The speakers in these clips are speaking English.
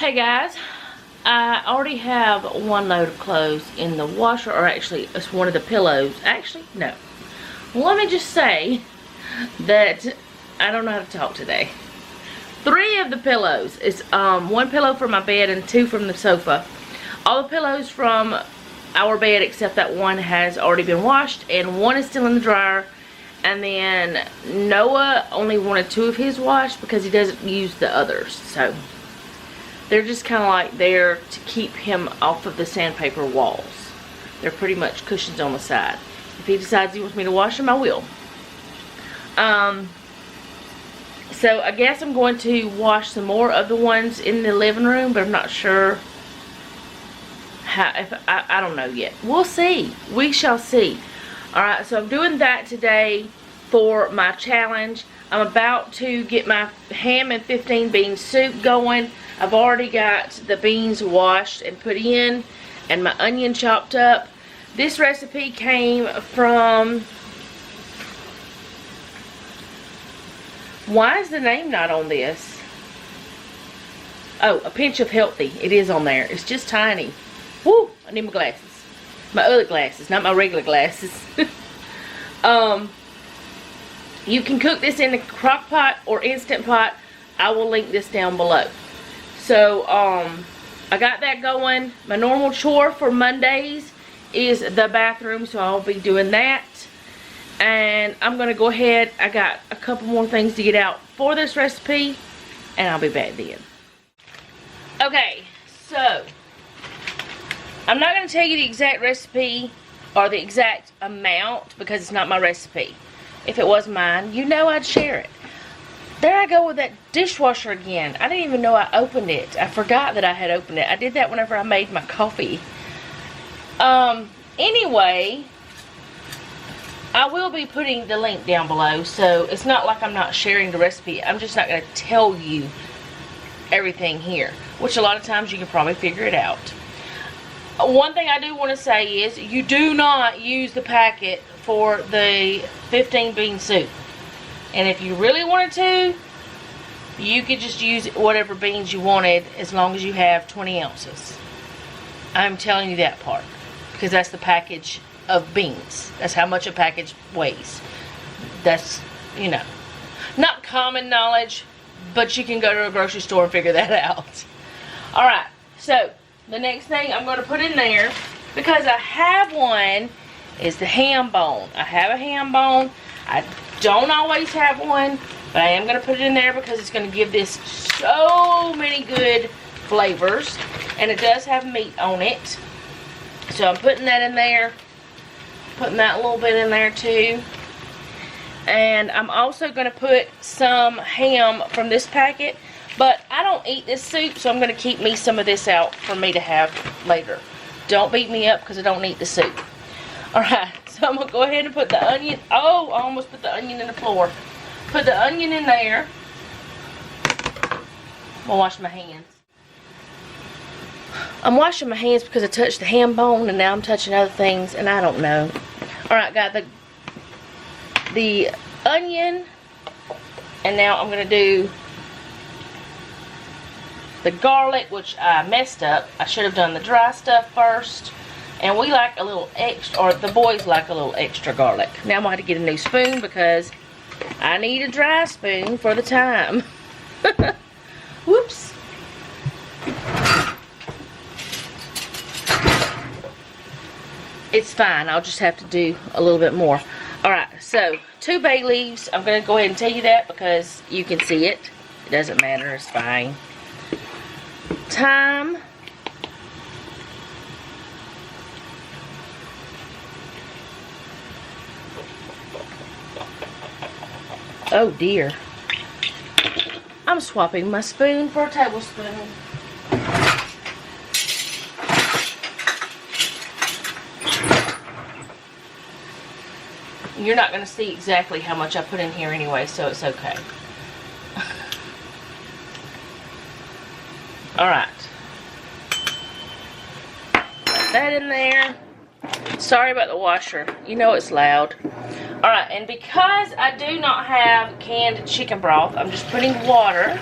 Hey guys, I already have one load of clothes in the washer, or actually it's one of the pillows. Actually, no. Let me just say that I don't know how to talk today. 3 of the pillows. It's one pillow for my bed and 2 from the sofa. All the pillows from our bed except that one has already been washed and 1 is still in the dryer. And then Noah only wanted 2 of his washed because he doesn't use the others. So they're just kind of like there to keep him off of the sandpaper walls. They're pretty much cushions on the side. If he decides he wants me to wash them, I will. So I guess I'm going to wash some more of the ones in the living room, but I'm not sure how. I don't know yet. We'll see. We shall see. Alright, so I'm doing that today for my challenge. I'm about to get my ham and 15 bean soup going. I've already got the beans washed and put in and my onion chopped up. This recipe came from, why is the name not on this? Oh, A Pinch of Healthy. It is on there. It's just tiny. Woo! I need my glasses. My other glasses, not my regular glasses. You can cook this in a crock pot or Instant Pot. I will link this down below. So, I got that going. My normal chore for Mondays is the bathroom, so I'll be doing that. And I'm going to go ahead. I got a couple more things to get out for this recipe, and I'll be back then. Okay, so I'm not going to tell you the exact recipe or the exact amount because it's not my recipe. If it was mine, you know I'd share it. There I go with that dishwasher again. I didn't even know I opened it. I forgot that I had opened it. I did that whenever I made my coffee. Anyway, I will be putting the link down below, so it's not like I'm not sharing the recipe. I'm just not going to tell you everything here, which a lot of times you can probably figure it out. One thing I do want to say is you do not use the packet for the 15 bean soup. And if you really wanted to, you could just use whatever beans you wanted as long as you have 20 ounces. I'm telling you that part because that's the package of beans. That's how much a package weighs. That's, you know, not common knowledge, but you can go to a grocery store and figure that out. Alright, so the next thing I'm going to put in there, because I have one, is the ham bone. I have a ham bone. I don't always have one, but I am going to put it in there because it's going to give this so many good flavors. And it does have meat on it. So I'm putting that in there. Putting that a little bit in there too. And I'm also going to put some ham from this packet. But I don't eat this soup, so I'm going to keep me some of this out for me to have later. Don't beat me up because I don't eat the soup. Alright, so I'm going to go ahead and put the onion. Oh, I almost put the onion in the floor. Put the onion in there. I'm going to wash my hands. I'm washing my hands because I touched the ham bone and now I'm touching other things and I don't know. Alright, got the onion. And now I'm going to do the garlic, which I messed up. I should have done the dry stuff first. And we like a little extra, or the boys like a little extra garlic. Now I'm going to have to get a new spoon because I need a dry spoon for the time. Whoops. It's fine. I'll just have to do a little bit more. Alright, so 2 bay leaves. I'm going to go ahead and tell you that because you can see it. It doesn't matter. It's fine. Thyme. Oh dear. I'm swapping my spoon for a tablespoon. You're not going to see exactly how much I put in here anyway, so it's okay. Alright. Put that in there. Sorry about the washer. You know it's loud. Alright, and because I do not have canned chicken broth, I'm just putting water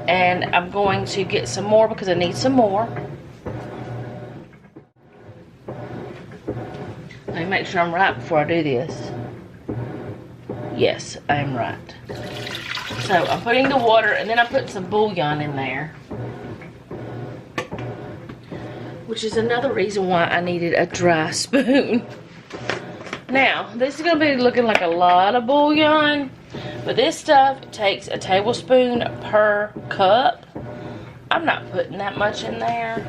And I'm going to get some more because I need some more. Let me make sure I'm right before I do this. Yes, I am right. So I'm putting the water, and then I'm putting some bouillon in there. Which is another reason why I needed a dry spoon. Now, this is going to be looking like a lot of bouillon. But this stuff takes a tablespoon per cup. I'm not putting that much in there.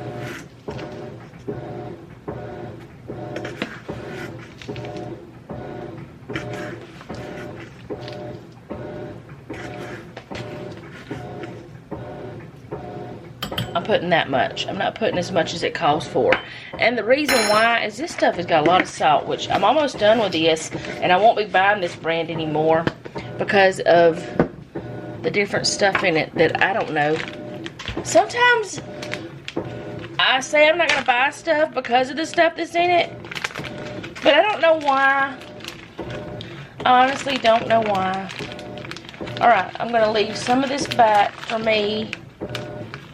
I'm putting that much. I'm not putting as much as it calls for. And the reason why is this stuff has got a lot of salt, which I'm almost done with this, and I won't be buying this brand anymore because of the different stuff in it that I don't know. Sometimes I say I'm not going to buy stuff because of the stuff that's in it, but I don't know why. I honestly don't know why. Alright, I'm going to leave some of this back for me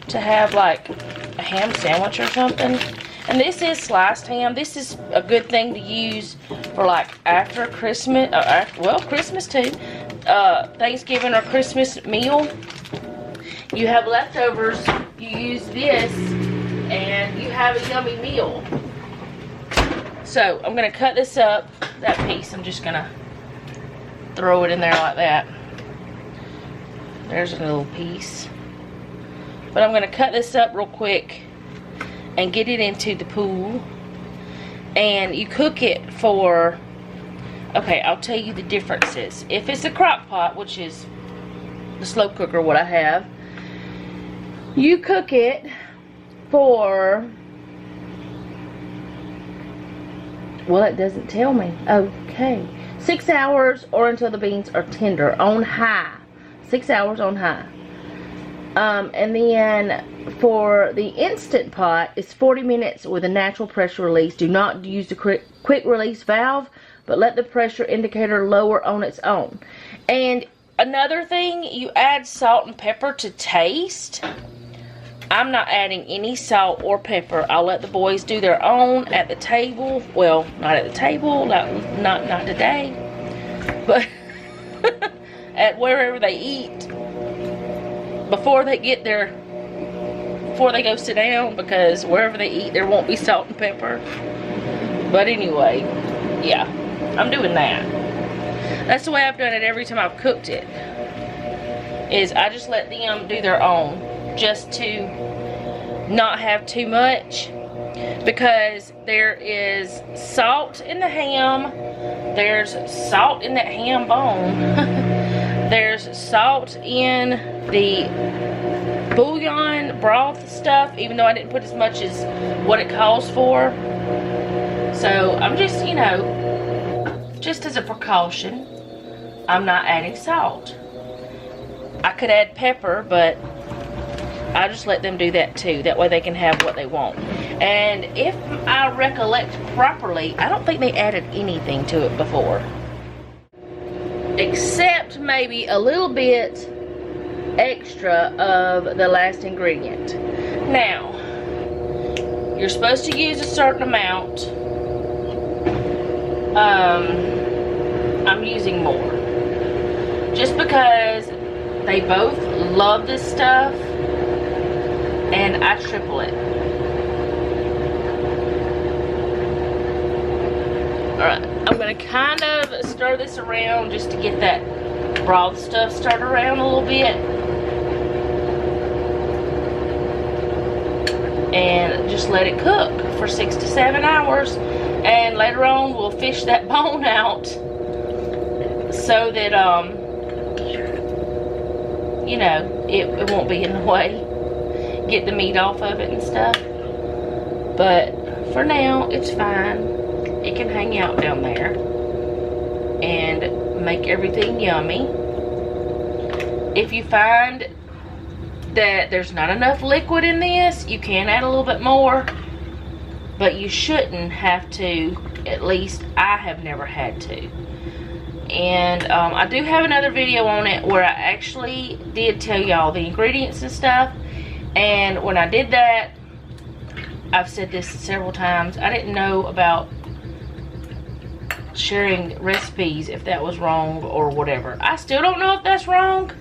to have like a ham sandwich or something. And this is sliced ham. This is a good thing to use for like after Christmas, well, Christmas too, Thanksgiving or Christmas meal. You have leftovers, you use this, and you have a yummy meal. So I'm gonna cut this up, that piece, I'm just gonna throw it in there like that. There's a little piece. But I'm going to cut this up real quick and get it into the pool. And you cook it for, okay, I'll tell you the differences. If it's a crock pot, which is the slow cooker, what I have, you cook it for, well, it doesn't tell me. Okay. 6 hours or until the beans are tender on high. 6 hours on high. And then for the Instant Pot, it's 40 minutes with a natural pressure release. Do not use the quick release valve, but let the pressure indicator lower on its own. And another thing, you add salt and pepper to taste. I'm not adding any salt or pepper. I'll let the boys do their own at the table. Well, not at the table, not today, but at wherever they eat. Before they go sit down, because wherever they eat there won't be salt and pepper. But anyway, yeah, I'm doing that. That's the way I've done it every time I've cooked it, is I just let them do their own, just to not have too much, because there is salt in the ham, there's salt in that ham bone. There's salt in the bouillon broth stuff, even though I didn't put as much as what it calls for. So I'm just, you know, just as a precaution, I'm not adding salt. I could add pepper, but I just let them do that too. That way they can have what they want. And if I recollect properly, I don't think they added anything to it before. Except maybe a little bit extra of the last ingredient. Now, you're supposed to use a certain amount. I'm using more. Just because they both love this stuff, and I triple it. Alright, I'm going to kind of stir this around just to get that broth stuff stirred around a little bit. And just let it cook for 6 to 7 hours. And later on we'll fish that bone out so that, you know, it won't be in the way. Get the meat off of it and stuff. But for now, it's fine. It can hang out down there and make everything yummy. If you find that there's not enough liquid in this, you can add a little bit more, but you shouldn't have to. At least I have never had to. And I do have another video on it where I actually did tell y'all the ingredients and stuff. And when I did that, I've said this several times, I didn't know about sharing recipes, if that was wrong or whatever. I still don't know if that's wrong.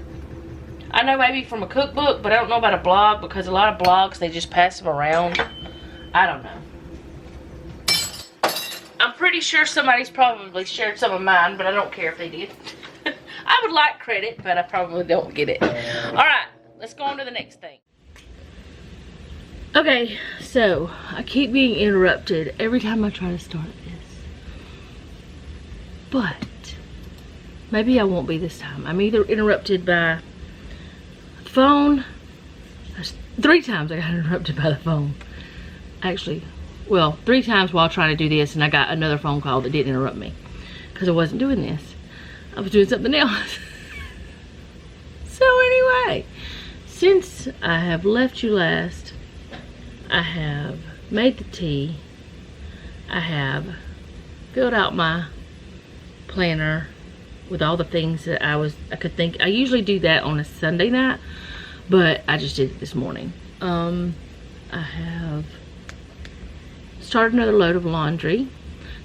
I know maybe from a cookbook, but I don't know about a blog, because a lot of blogs, they just pass them around. I don't know. I'm pretty sure somebody's probably shared some of mine, but I don't care if they did. I would like credit, but I probably don't get it. Alright, let's go on to the next thing. Okay, so I keep being interrupted every time I try to start this. But maybe I won't be this time. I'm either interrupted by the phone. There's 3 times I got interrupted by the phone. Actually, well, 3 times while trying to do this, and I got another phone call that didn't interrupt me. Because I wasn't doing this. I was doing something else. So anyway, since I have left you last, I have made the tea. I have filled out my planner with all the things that I could think. I usually do that on a Sunday night, but I just did it this morning. I have started another load of laundry.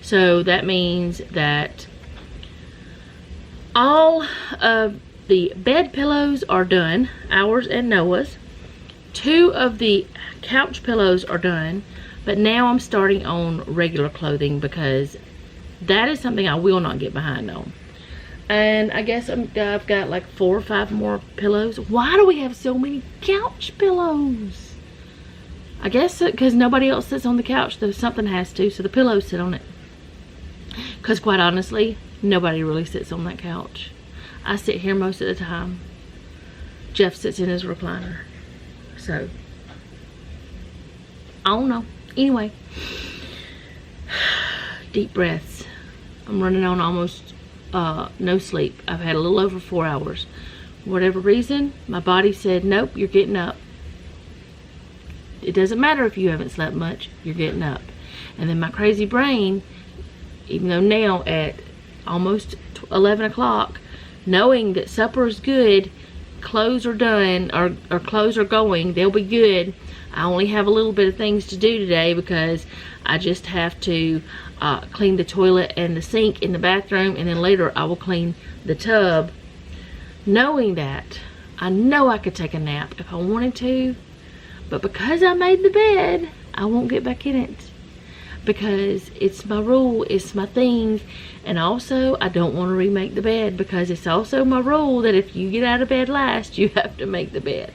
So that means that all of the bed pillows are done, ours and Noah's. 2 of the couch pillows are done, but now I'm starting on regular clothing because that is something I will not get behind on. And I guess I've got like 4 or 5 more pillows. Why do we have so many couch pillows? I guess because nobody else sits on the couch, though something has to, so the pillows sit on it. Because quite honestly, nobody really sits on that couch. I sit here most of the time. Jeff sits in his recliner. So, I don't know. Anyway, deep breaths. I'm running on almost no sleep. I've had a little over 4 hours. For whatever reason, my body said, nope, you're getting up. It doesn't matter if you haven't slept much, you're getting up. And then my crazy brain, even though now at almost 11 o'clock, knowing that supper is good, clothes are done, or clothes are going, they'll be good. I only have a little bit of things to do today because I just have to clean the toilet and the sink in the bathroom, and then later I will clean the tub. Knowing that, I know I could take a nap if I wanted to, but because I made the bed, I won't get back in it. Because it's my rule, it's my thing. And also, I don't want to remake the bed because it's also my rule that if you get out of bed last, you have to make the bed.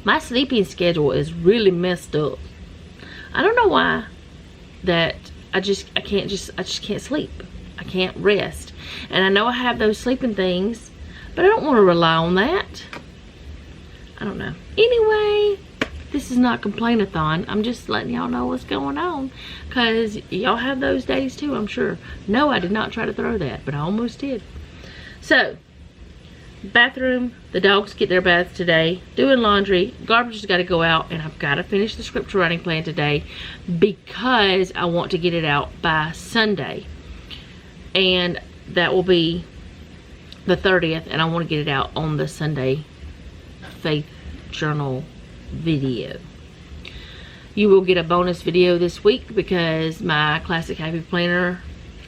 My sleeping schedule is really messed up. I don't know why that I just can't sleep. I can't rest. And I know I have those sleeping things, but I don't want to rely on that. I don't know. Anyway, this is not complain-a-thon. I'm just letting y'all know what's going on. Because y'all have those days too, I'm sure. No, I did not try to throw that, but I almost did. So, bathroom. The dogs get their baths today. Doing laundry. Garbage has got to go out. And I've got to finish the scripture writing plan today. Because I want to get it out by Sunday. And that will be the 30th. And I want to get it out on the Sunday Faith Journal video. You will get a bonus video this week because my Classic Happy Planner,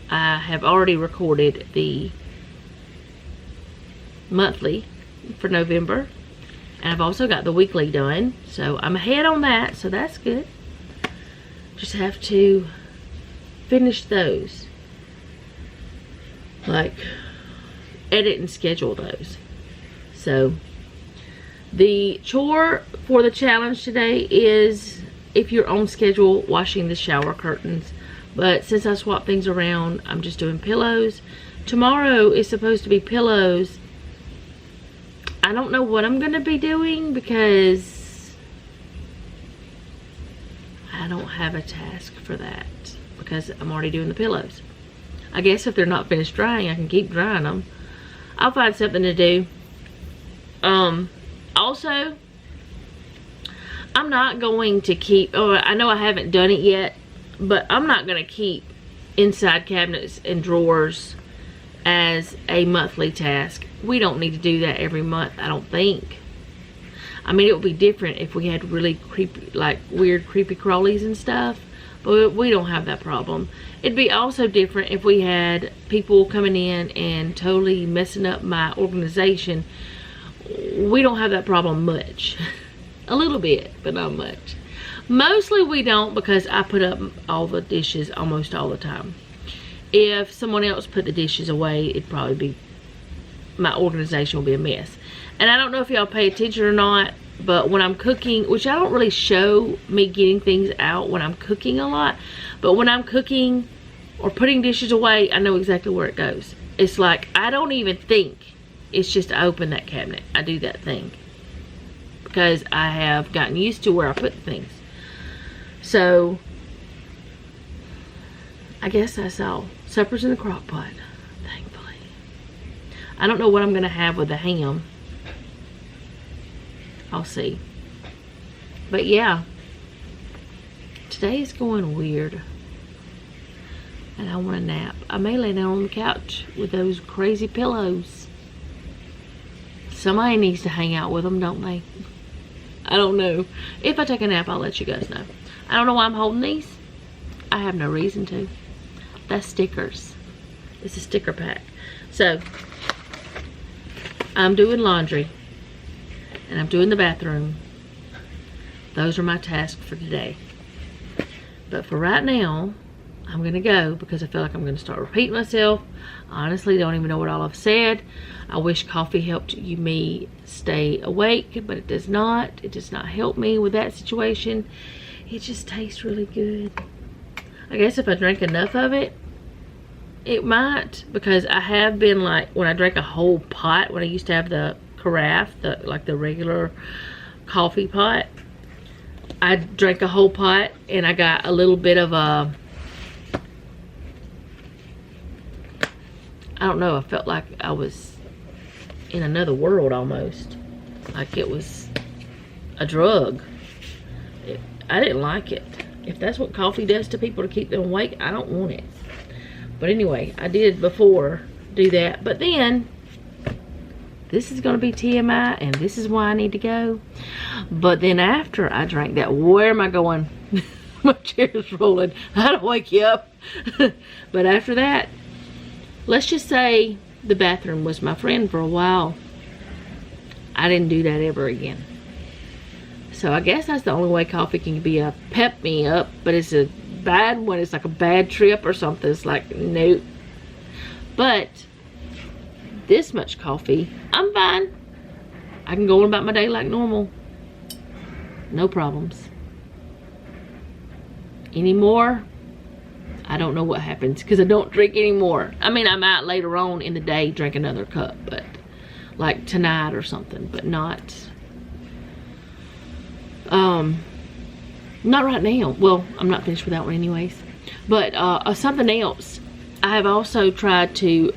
I have already recorded the monthly for November, and I've also got the weekly done, so I'm ahead on that, so that's good. Just have to finish those, like edit and schedule those. So the chore for the challenge today is, if you're on schedule, washing the shower curtains. But since I swapped things around, I'm just doing pillows. Tomorrow is supposed to be pillows. I don't know what I'm going to be doing because I don't have a task for that. Because I'm already doing the pillows. I guess if they're not finished drying, I can keep drying them. I'll find something to do. Also, I'm not going to keep, I know I haven't done it yet, but I'm not going to keep inside cabinets and drawers as a monthly task. We don't need to do that every month, I don't think. I mean, it would be different if we had really creepy, like weird creepy crawlies and stuff, but we don't have that problem. It'd be also different if we had people coming in and totally messing up my organization. We don't have that problem much. A little bit, but not much. Mostly we don't, because I put up all the dishes almost all the time. If someone else put the dishes away, it'd probably be, my organization will be a mess. And I don't know if y'all pay attention or not, but when I'm cooking, which I don't really show me getting things out when I'm cooking a lot, but when I'm cooking or putting dishes away, I know exactly where it goes. It's like, I don't even think. It's just I open that cabinet. I do that thing. Because I have gotten used to where I put things. So, I guess that's all. Supper's in the crock pot, thankfully. I don't know what I'm going to have with the ham. I'll see. But yeah, today is going weird. And I want a nap. I may lay down on the couch with those crazy pillows. Somebody needs to hang out with them, don't they? I don't know. If I take a nap, I'll let you guys know. I don't know why I'm holding these. I have no reason to. That's stickers. It's a sticker pack. So, I'm doing laundry. And I'm doing the bathroom. Those are my tasks for today. But for right now, I'm going to go because I feel like I'm going to start repeating myself. I honestly don't even know what all I've said. I wish coffee helped me stay awake, but it does not. It does not help me with that situation. It just tastes really good. I guess if I drank enough of it, it might, because I have been like, when I drank a whole pot, when I used to have the carafe, like the regular coffee pot, I drank a whole pot and I got a little bit of a, I don't know, I felt like I was in another world almost. Like it was a drug. I didn't like it. If that's what coffee does to people to keep them awake, I don't want it. But anyway, I did before do that. But then, this is going to be TMI, and this is why I need to go. But then after I drank that, where am I going? My chair's rolling. I don't wake you up. But after that, let's just say the bathroom was my friend for a while. I didn't do that ever again. So I guess that's the only way coffee can be a pep me up, but it's a bad one. It's like a bad trip or something. It's like, nope. But this much coffee, I'm fine. I can go on about my day like normal. No problems. Anymore, I don't know what happens because I don't drink anymore. I mean, I might later on in the day drink another cup, but like tonight or something, but not right now. Well, I'm not finished with that one anyways. But something else, I have also tried to,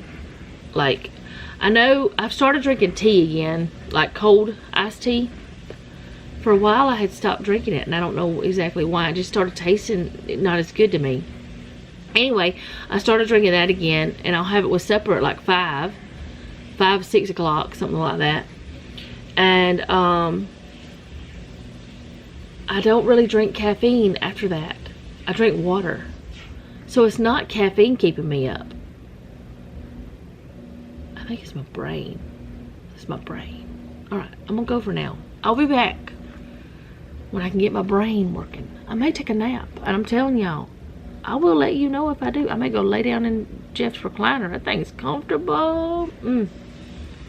like, I know I've started drinking tea again, like cold iced tea. For a while I had stopped drinking it, and I don't know exactly why. It just started tasting not as good to me. Anyway, I started drinking that again, and I'll have it with supper at like 5, 6 o'clock, something like that. And I don't really drink caffeine after that. I drink water. So it's not caffeine keeping me up. I think it's my brain. It's my brain. Alright, I'm gonna go for now. I'll be back when I can get my brain working. I may take a nap, and I'm telling y'all, I will let you know if I do. I may go lay down in Jeff's recliner. That thing's comfortable.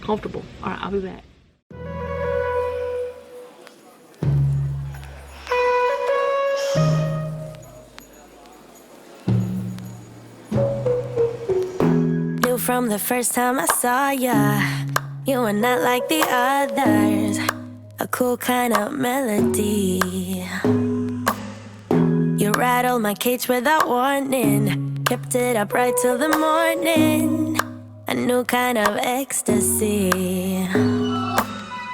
Comfortable. Alright, I'll be back. From the first time I saw ya, you were not like the others. A cool kind of melody. You rattled my cage without warning, kept it up right till the morning. A new kind of ecstasy.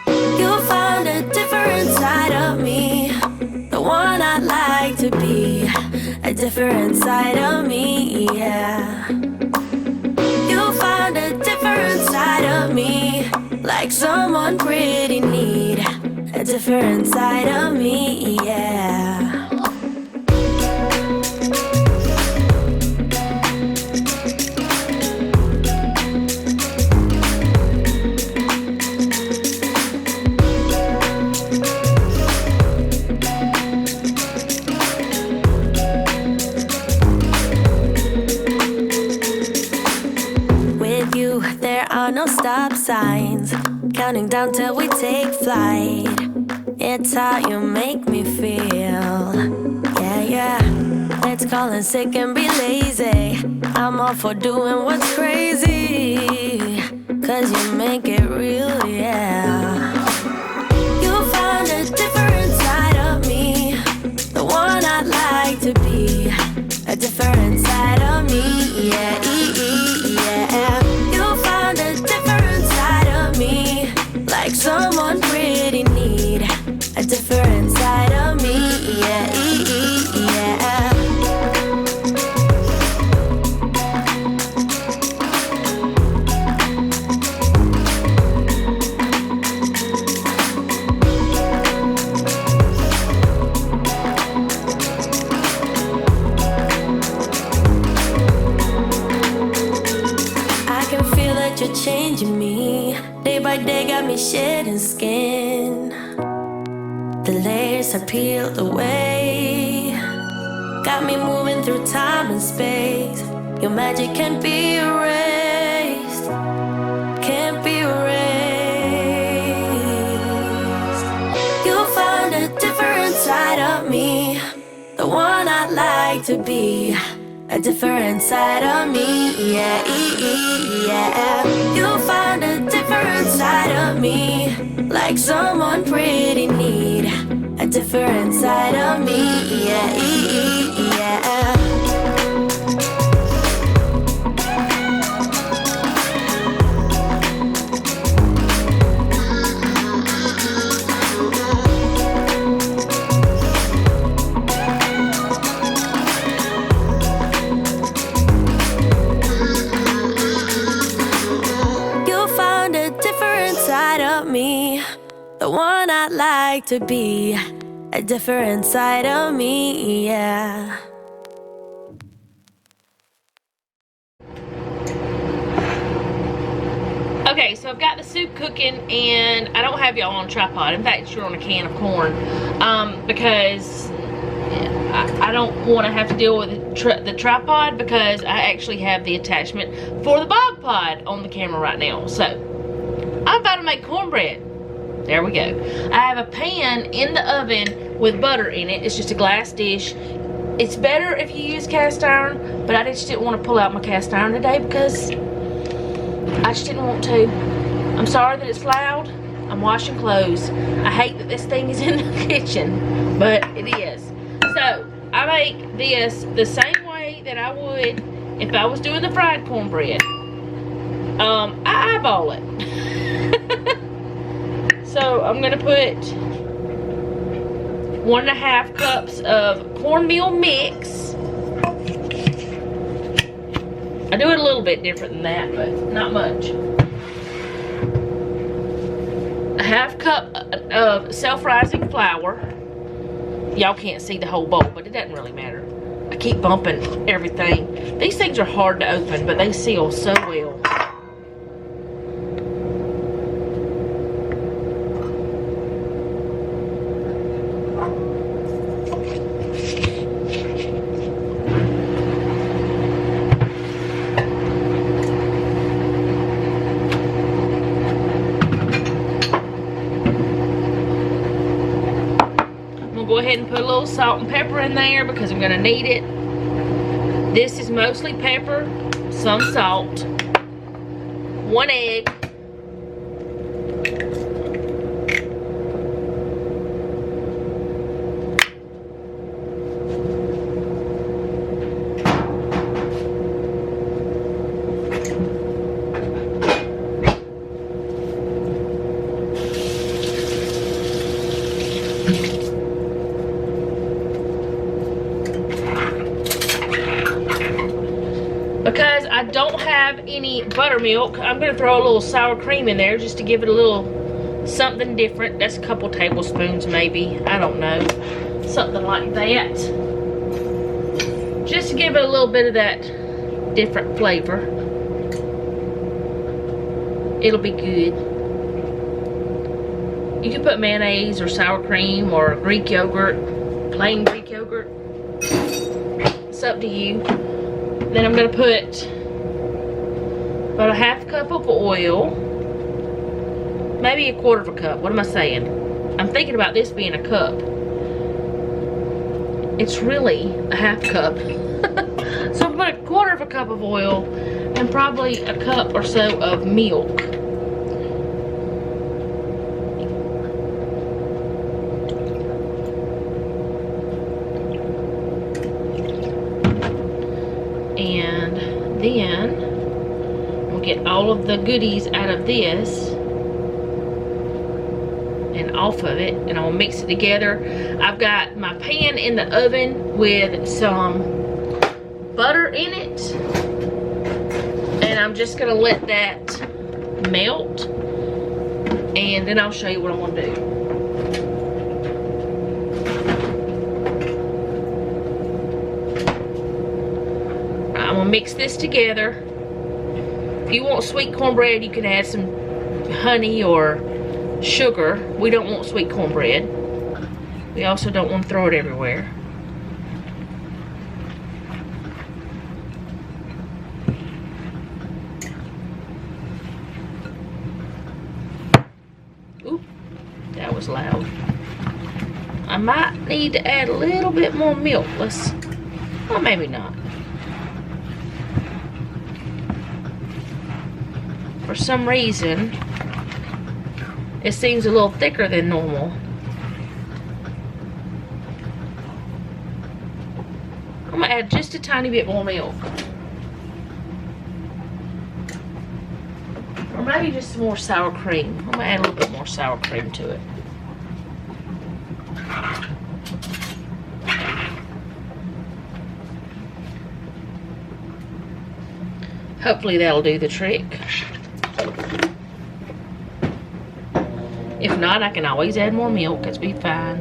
You found a different side of me, the one I'd like to be. A a different side of me, yeah. You'll find a different side of me, like someone pretty neat, a different side of me, yeah. No stop signs, counting down till we take flight. It's how you make me feel. Yeah, yeah. Let's call in sick and be lazy. I'm all for doing what's crazy, 'cause you make it real, yeah. You'll find a different side of me, the one I'd like to be, a different side of me, yeah, yeah. You'll find a different side of me, like someone pretty neat, a different side of me, yeah, yeah. You're changing me, day by day got me shedding skin. The layers are peeled away, got me moving through time and space. Your magic can't be erased, can't be erased. You'll find a different side of me, the one I'd like to be, a different side of me, yeah, yeah. You'll find a different side of me, like someone pretty neat, a different side of me, yeah, yeah. The one I'd like to be, a different side of me, yeah. Okay, so I've got the soup cooking, and I don't have y'all on a tripod. In fact, you're on a can of corn, because I don't want to have to deal with the tripod, because I actually have the attachment for the bog pod on the camera right now. So I'm about to make cornbread. There we go. I have a pan in the oven with butter in it. It's just a glass dish. It's better if you use cast iron, but I just didn't want to pull out my cast iron today because I just didn't want to. I'm sorry that it's loud. I'm washing clothes. I hate that this thing is in the kitchen, but it is. So I make this the same way that I would if I was doing the fried cornbread. I eyeball it. So I'm gonna put 1.5 cups of cornmeal mix. I do it a little bit different than that, but not much. 1/2 cup of self-rising flour. Y'all can't see the whole bowl, but it doesn't really matter. I keep bumping everything. These things are hard to open, but they seal so well. Go ahead and put a little salt and pepper in there because I'm gonna need it. This is mostly pepper, some salt, 1 egg, don't have any buttermilk, I'm gonna throw a little sour cream in there just to give it a little something different. That's a couple tablespoons maybe, I don't know, something like that, just to give it a little bit of that different flavor. It'll be good. You can put mayonnaise or sour cream or Greek yogurt, plain Greek yogurt. It's up to you. Then I'm gonna put about a half cup of oil, maybe a quarter of a cup. What am I saying? I'm thinking about this being a cup. It's really a half cup. So I'm gonna put a quarter of a cup of oil and probably a cup or so of milk. And then we'll get all of the goodies out of this and off of it, and I'll mix it together. I've got my pan in the oven with some butter in it, and I'm just gonna let that melt, and then I'll show you what I'm gonna do. I'm gonna mix this together. If you want sweet cornbread, you can add some honey or sugar. We don't want sweet cornbread. We also don't want to throw it everywhere. Oop, that was loud. I might need to add a little bit more milk. Well, maybe not. For some reason, it seems a little thicker than normal. I'm gonna add just a tiny bit more milk. Or maybe just some more sour cream. I'm gonna add a little bit more sour cream to it. Hopefully that'll do the trick. If not, I can always add more milk. It's be fine.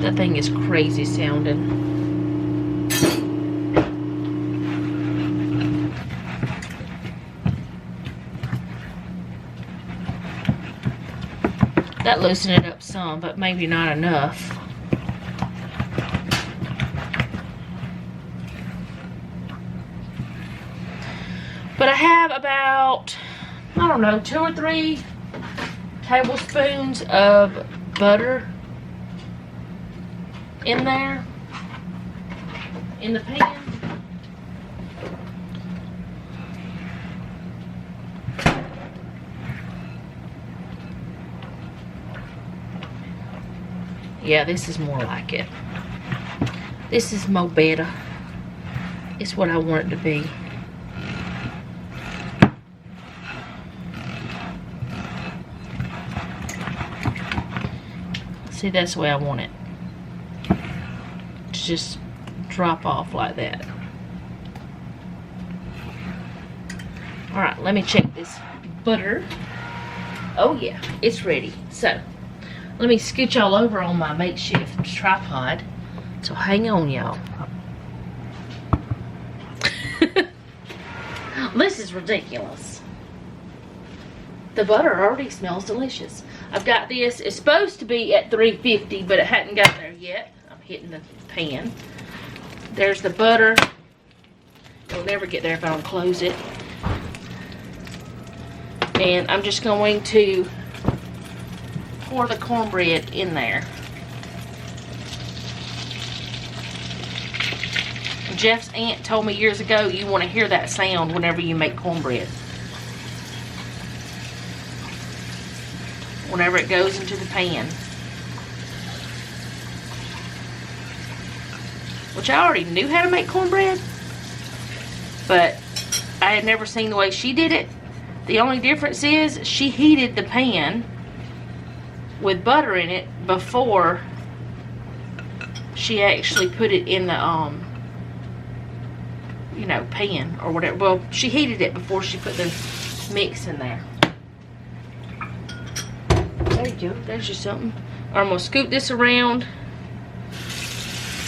That thing is crazy sounding. That loosened it up some, but maybe not enough. But I have about, I don't know, 2 or 3 tablespoons of butter in there, in the pan. Yeah, this is more like it. This is more better. It's what I want it to be. See, that's the way I want it. To just drop off like that. Alright, let me check this butter. Oh yeah, it's ready. So, let me scooch all over on my makeshift tripod. So hang on, y'all. This is ridiculous. The butter already smells delicious. I've got this. It's supposed to be at 350, but it hadn't got there yet. I'm hitting the pan. There's the butter. It'll never get there if I don't close it. And I'm just going to pour the cornbread in there. Jeff's aunt told me years ago you want to hear that sound whenever you make cornbread. Whenever it goes into the pan. Which I already knew how to make cornbread, but I had never seen the way she did it. The only difference is she heated the pan with butter in it before she actually put it in the you know, pan or whatever. Well, she heated it before she put the mix in there. There you go. There's just something. I'm gonna scoop this around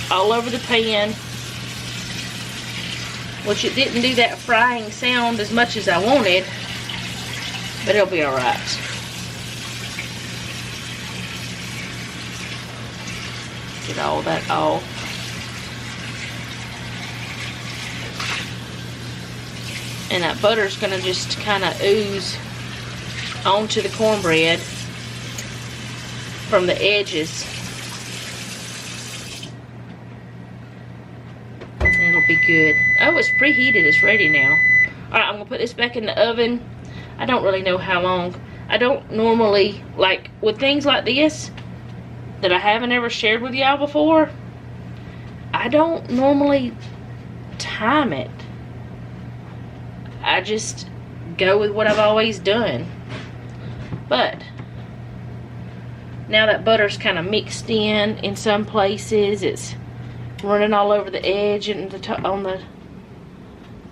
all over the pan, which it didn't do that frying sound as much as I wanted, but it'll be all right. Get all that off. And that butter's gonna just kind of ooze onto the cornbread from the edges. And it'll be good. Oh, it's preheated. It's ready now. Alright, I'm gonna put this back in the oven. I don't really know how long. I don't normally, like, with things like this that I haven't ever shared with y'all before, I don't normally time it. I just go with what I've always done. But now that butter's kind of mixed in some places, it's running all over the edge and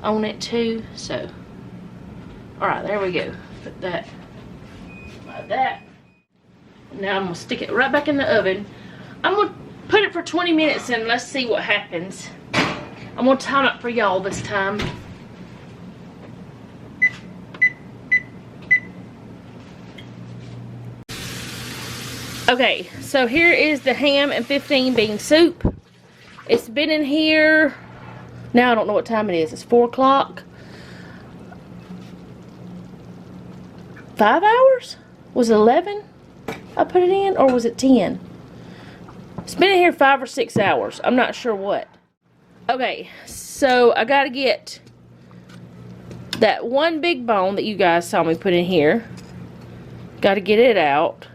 on it too. So, all right, there we go. Put that like that. Now I'm gonna stick it right back in the oven. I'm gonna put it for 20 minutes and let's see what happens. I'm gonna time it for y'all this time. Okay, so here is the ham and 15 bean soup. It's been in here, now I don't know what time it is. It's 4 o'clock. 5 hours? Was it 11 I put it in, or was it 10? It's been in here 5 or 6 hours. I'm not sure what. Okay, so I gotta get that one big bone that you guys saw me put in here. Gotta get it out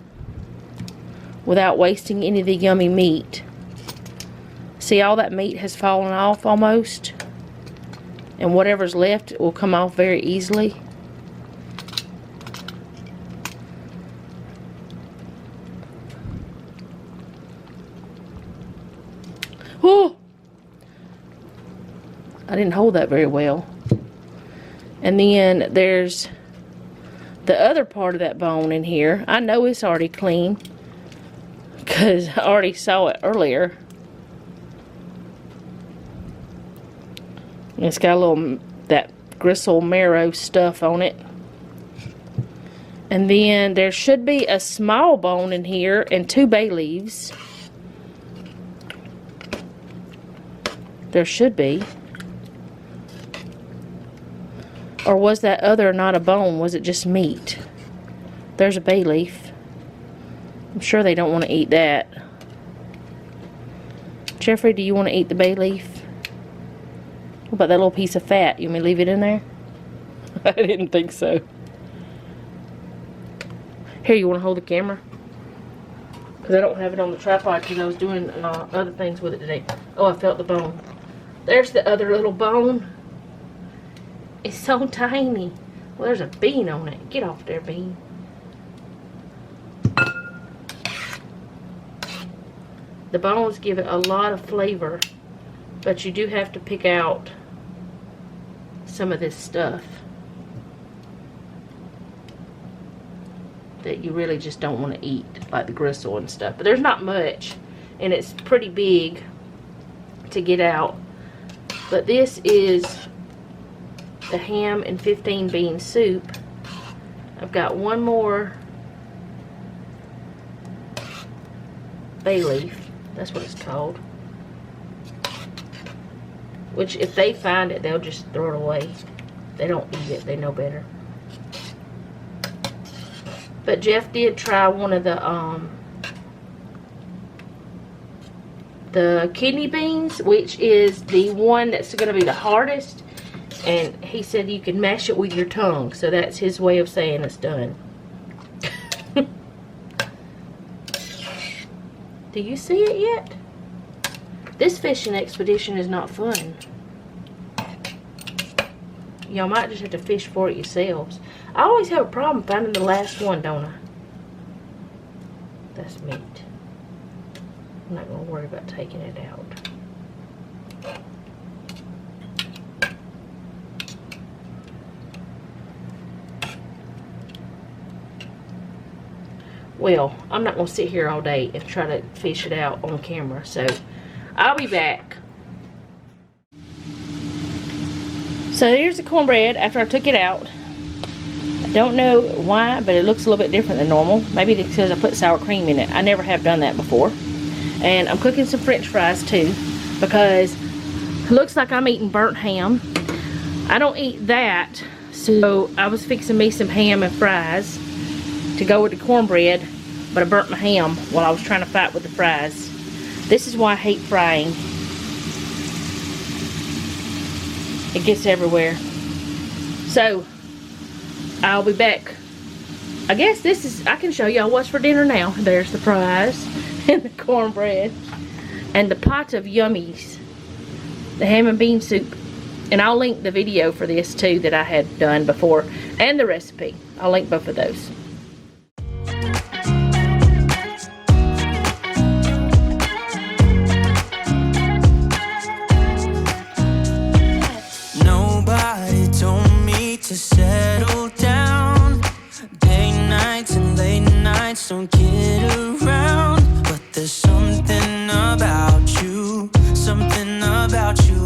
without wasting any of the yummy meat. See, all that meat has fallen off almost, and whatever's left will come off very easily. Oh! I didn't hold that very well. And then there's the other part of that bone in here. I know it's already clean because I already saw it earlier. And it's got a little, that gristle marrow stuff on it. And then there should be a small bone in here and 2 bay leaves. There should be. Or was that other not a bone? Was it just meat? There's a bay leaf. I'm sure they don't want to eat that. Jeffrey, do you want to eat the bay leaf? What about that little piece of fat? You want me to leave it in there? I didn't think so. Here, you want to hold the camera? Because I don't have it on the tripod because I was doing other things with it today. Oh, I felt the bone. There's the other little bone. It's so tiny. Well, there's a bean on it. Get off there, bean. The bones give it a lot of flavor, but you do have to pick out some of this stuff that you really just don't want to eat, like the gristle and stuff. But there's not much, and it's pretty big to get out. But this is the ham and 15 bean soup. I've got one more bay leaf. That's what it's called. Which, if they find it, they'll just throw it away. They don't eat it. They know better. But Jeff did try one of the kidney beans, which is the one that's going to be the hardest. And he said you can mash it with your tongue. So that's his way of saying it's done. Do you see it yet? This fishing expedition is not fun. Y'all might just have to fish for it yourselves. I always have a problem finding the last one, don't I? That's meat. I'm not going to worry about taking it out. Well, I'm not going to sit here all day and try to fish it out on camera, so I'll be back. So here's the cornbread after I took it out. I don't know why, but it looks a little bit different than normal. Maybe it's because I put sour cream in it. I never have done that before. And I'm cooking some french fries too, because it looks like I'm eating burnt ham. I don't eat that, so I was fixing me some ham and fries to go with the cornbread, but I burnt my ham while I was trying to fight with the fries. This is why I hate frying. It gets everywhere. So I'll be back. I guess this is, I can show y'all what's for dinner now. There's the fries and the cornbread and the pot of yummies, the ham and bean soup. And I'll link the video for this too that I had done before, and the recipe. I'll link both of those. To settle down, day nights and late nights don't get around. But there's something about you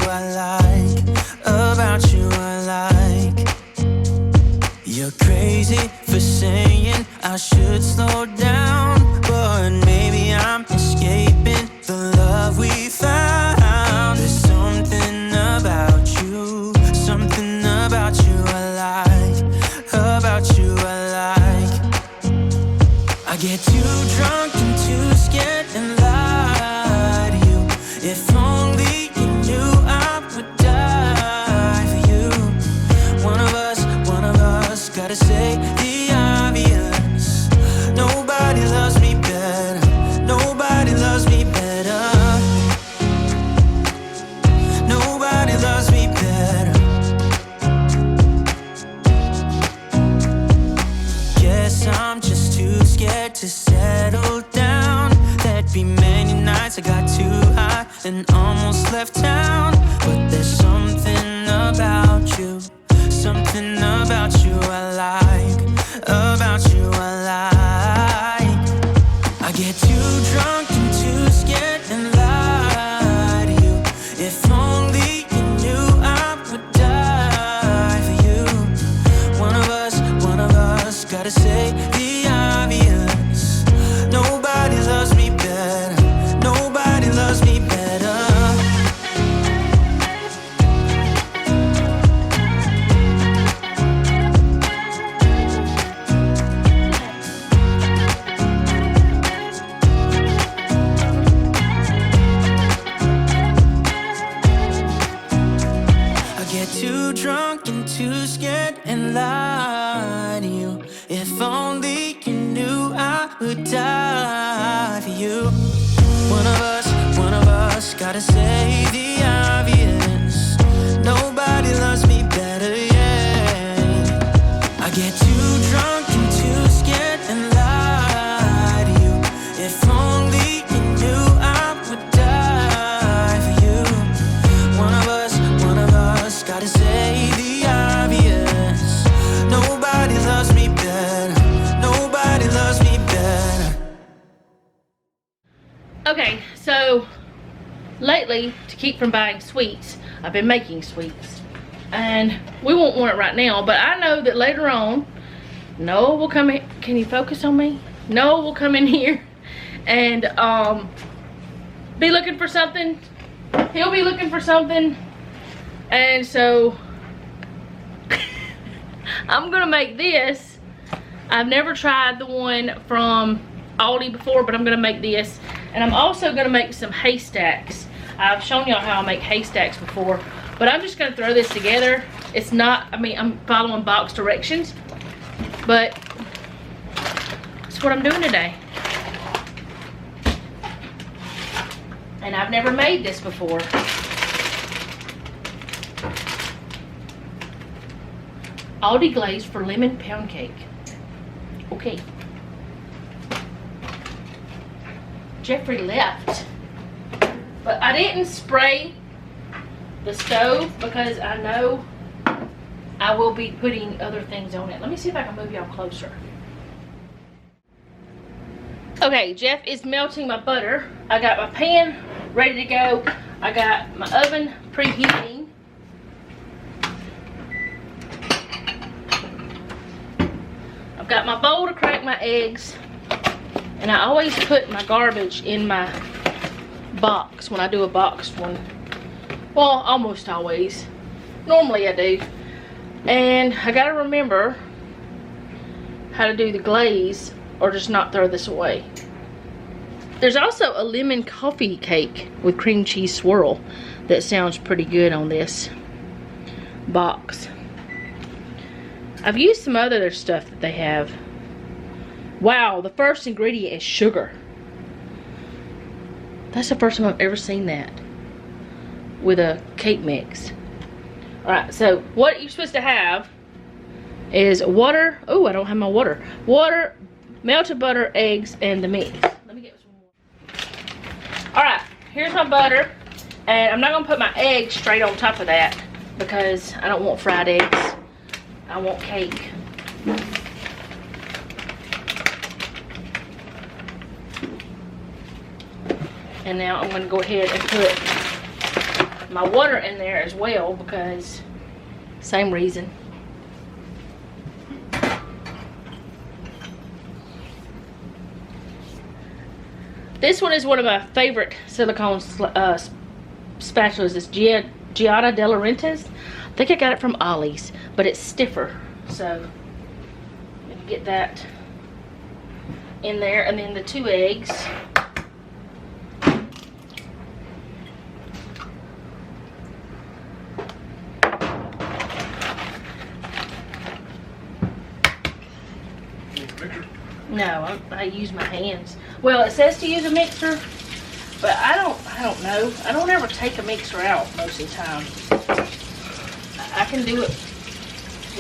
I like, about you I like. You're crazy for saying I should slow down, but maybe I'm escaping the love we found. There's something about you I like, about you I like. I get too drunk and too scared and lie to you. If only you knew I would die for you. One of us gotta say the obvious. Nobody loves me better. Nobody loves me better. Nobody loves me better. I'm just too scared to settle down. There'd be many nights I got too high and almost left town. But there's something about you I like, about you I like. I get too drunk and too scared and lie to you. If only you knew I would die for you. One of us gotta say the obvious. Nobody loves me better. Nobody loves me better. I get too drunk and too scared and lie to you. If only you knew I would die for you. One of us gotta say the obvious. Nobody loves me better, yeah. I get too drunk and too scared and lie to you. If only you knew I would die for you. One of us gotta say the obvious. Nobody loves me better. Nobody loves me better. Okay, so lately, to keep from buying sweets, I've been making sweets. And we won't want it right now, but I know that later on, Noah will come in. Can you focus on me? Noah will come in here and be looking for something. He'll be looking for something. And so I'm gonna make this. I've never tried the one from Aldi before, but I'm gonna make this. And I'm also gonna make some Haystacks. I've shown y'all how I make Haystacks before, but I'm just gonna throw this together. It's not, I mean, I'm following box directions, but that's what I'm doing today. And I've never made this before. Aldi glaze for lemon pound cake. Okay. Jeffrey left, but I didn't spray the stove because I know I will be putting other things on it. Let me see if I can move y'all closer. Okay, Jeff is melting my butter. I got my pan ready to go. I got my oven preheating. I've got my bowl to crack my eggs. And I always put my garbage in my box when I do a boxed one. Well, almost always. Normally I do. And I gotta remember how to do the glaze or just not throw this away. There's also a lemon coffee cake with cream cheese swirl that sounds pretty good on this box. I've used some other stuff that they have. Wow, the first ingredient is sugar. That's the first time I've ever seen that with a cake mix. Alright, so what you're supposed to have is water. Oh, I don't have my water. Water, melted butter, eggs, and the mix. Let me get some more. Alright, here's my butter. And I'm not going to put my eggs straight on top of that because I don't want fried eggs. I want cake. And now I'm going to go ahead and put my water in there as well because same reason. This one is one of my favorite silicone spatulas. It's Giada De Laurentiis. I think I got it from Ollie's, but it's stiffer. So let me get that in there, and then the 2 eggs. No, I use my hands. Well, it says to use a mixer, but I don't know. I don't ever take a mixer out most of the time. I can do it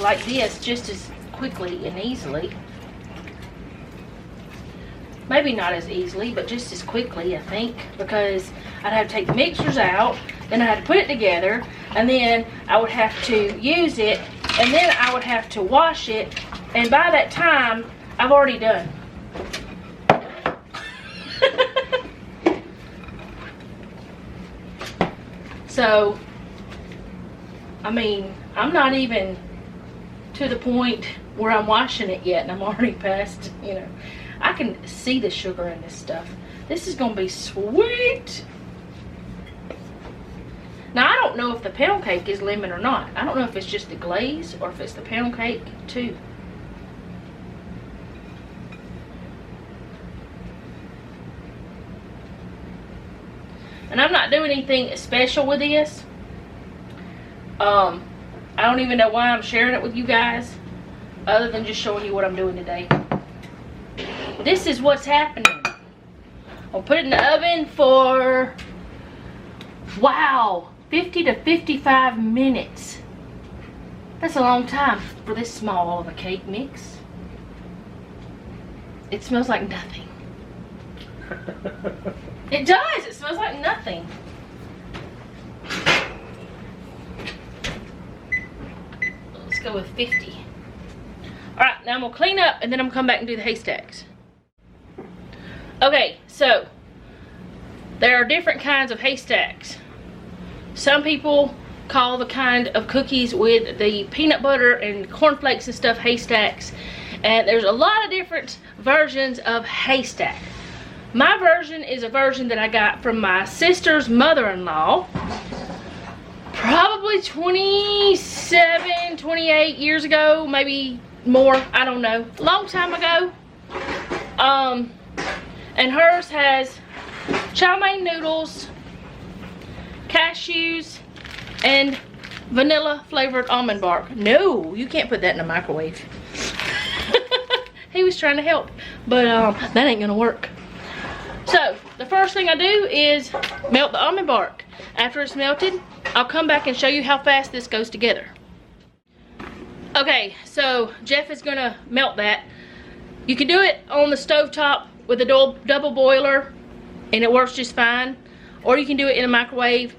like this just as quickly and easily. Maybe not as easily, but just as quickly, I think, because I'd have to take the mixers out, then I had to put it together, and then I would have to use it, and then I would have to wash it, and by that time, I've already done. So, I mean, I'm not even to the point where I'm washing it yet, and I'm already past, you know. I can see the sugar in this stuff. This is going to be sweet. Now, I don't know if the pound cake is lemon or not. I don't know if it's just the glaze or if it's the pound cake, too. And I'm not doing anything special with this. I don't even know why I'm sharing it with you guys, other than just showing you what I'm doing today. This is what's happening. I'll put it in the oven for, wow, 50 to 55 minutes. That's a long time for this small of a cake mix. It smells like nothing. It does. It smells like nothing. Let's go with 50. Alright, now I'm going to clean up and then I'm going to come back and do the haystacks. Okay, so there are different kinds of haystacks. Some people call the kind of cookies with the peanut butter and cornflakes and stuff haystacks. And there's a lot of different versions of haystack. My version is a version that I got from my sister's mother-in-law. Probably 27, 28 years ago, maybe more, I don't know. Long time ago. And hers has chow mein noodles, cashews, and vanilla flavored almond bark. No, you can't put that in the microwave. He was trying to help, but that ain't gonna work. So, the first thing I do is melt the almond bark. After it's melted, I'll come back and show you how fast this goes together. Okay, so Jeff is gonna melt that. You can do it on the stovetop with a double boiler and it works just fine. Or you can do it in a microwave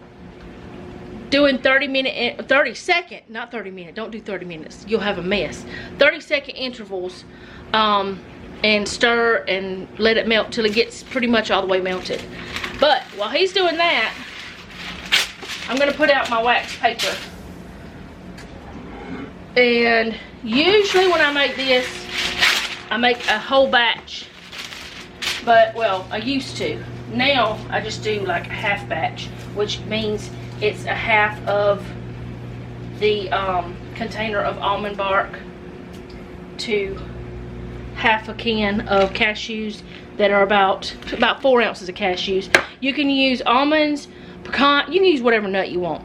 doing 30 second, not 30 minute, don't do 30 minutes. You'll have a mess. 30-second intervals and stir and let it melt till it gets pretty much all the way melted. But while he's doing that, I'm gonna put out my wax paper. And usually when I make this, I make a whole batch. But, well, I used to. Now, I just do like a half batch, which means it's a half of the container of almond bark to half a can of cashews that are about 4 ounces of cashews. You can use almonds, pecan, you can use whatever nut you want.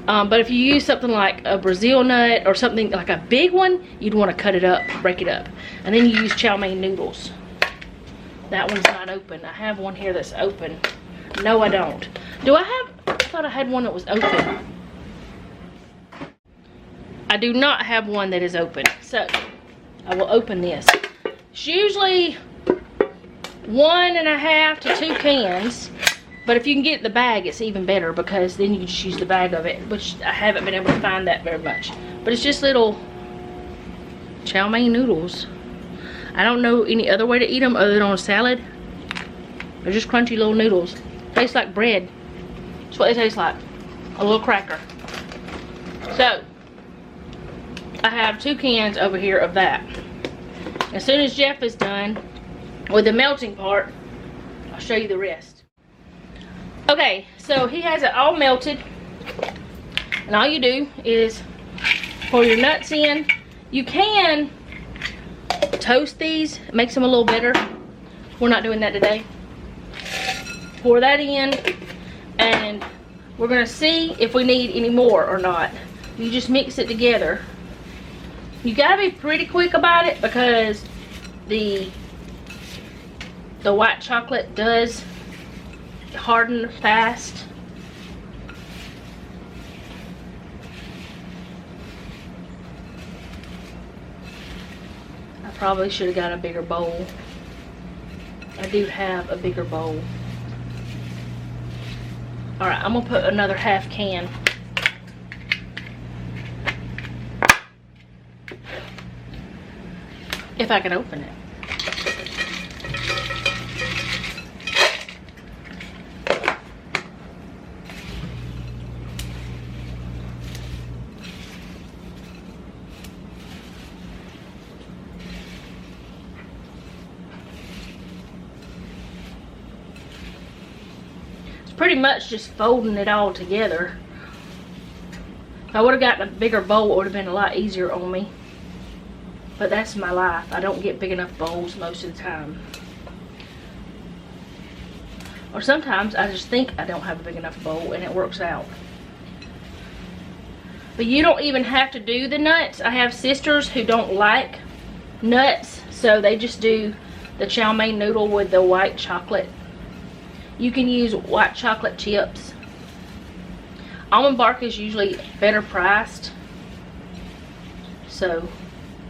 But if you use something like a Brazil nut or something like a big one, you'd want to cut it up, break it up. And then you use chow mein noodles. That one's not open. I have one here that's open. No, I don't. Do I have? I thought I had one that was open. I do not have one that is open. So, I will open this. It's usually 1.5 to 2 cans. But if you can get the bag, it's even better because then you can just use the bag of it, which I haven't been able to find that very much. But it's just little chow mein noodles. I don't know any other way to eat them other than on a salad. They're just crunchy little noodles. Taste like bread. That's what they taste like. A little cracker. So, I have 2 cans over here of that. As soon as Jeff is done with the melting part, I'll show you the rest. Okay, so he has it all melted, and all you do is pour your nuts in. You can toast these, it makes them a little better. We're not doing that today. Pour that in, and we're gonna see if we need any more or not. You just mix it together. You gotta be pretty quick about it because the white chocolate does harden fast. I probably should have got a bigger bowl. I do have a bigger bowl. Alright, I'm gonna put another half can. If I can open it. Pretty much just folding it all together. If I would have gotten a bigger bowl, it would have been a lot easier on me. But that's my life. I don't get big enough bowls most of the time. Or sometimes I just think I don't have a big enough bowl and it works out. But you don't even have to do the nuts. I have sisters who don't like nuts, so they just do the chow mein noodle with the white chocolate. You can use white chocolate chips. Almond bark is usually better priced. So,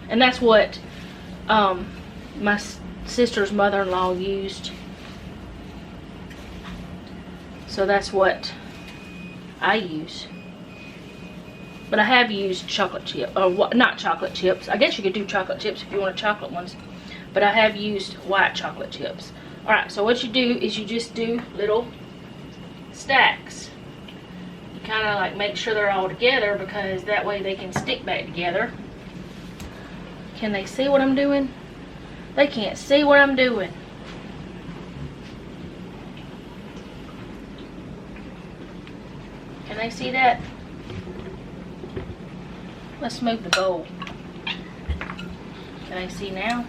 and that's what my sister's mother-in-law used. So that's what I use. But I have used chocolate chip, or not chocolate chips. I guess you could do chocolate chips if you want chocolate ones. But I have used white chocolate chips. Alright, so what you do is you just do little stacks. You kind of like make sure they're all together because that way they can stick back together. Can they see what I'm doing? They can't see what I'm doing. Can they see that? Let's move the bowl. Can they see now?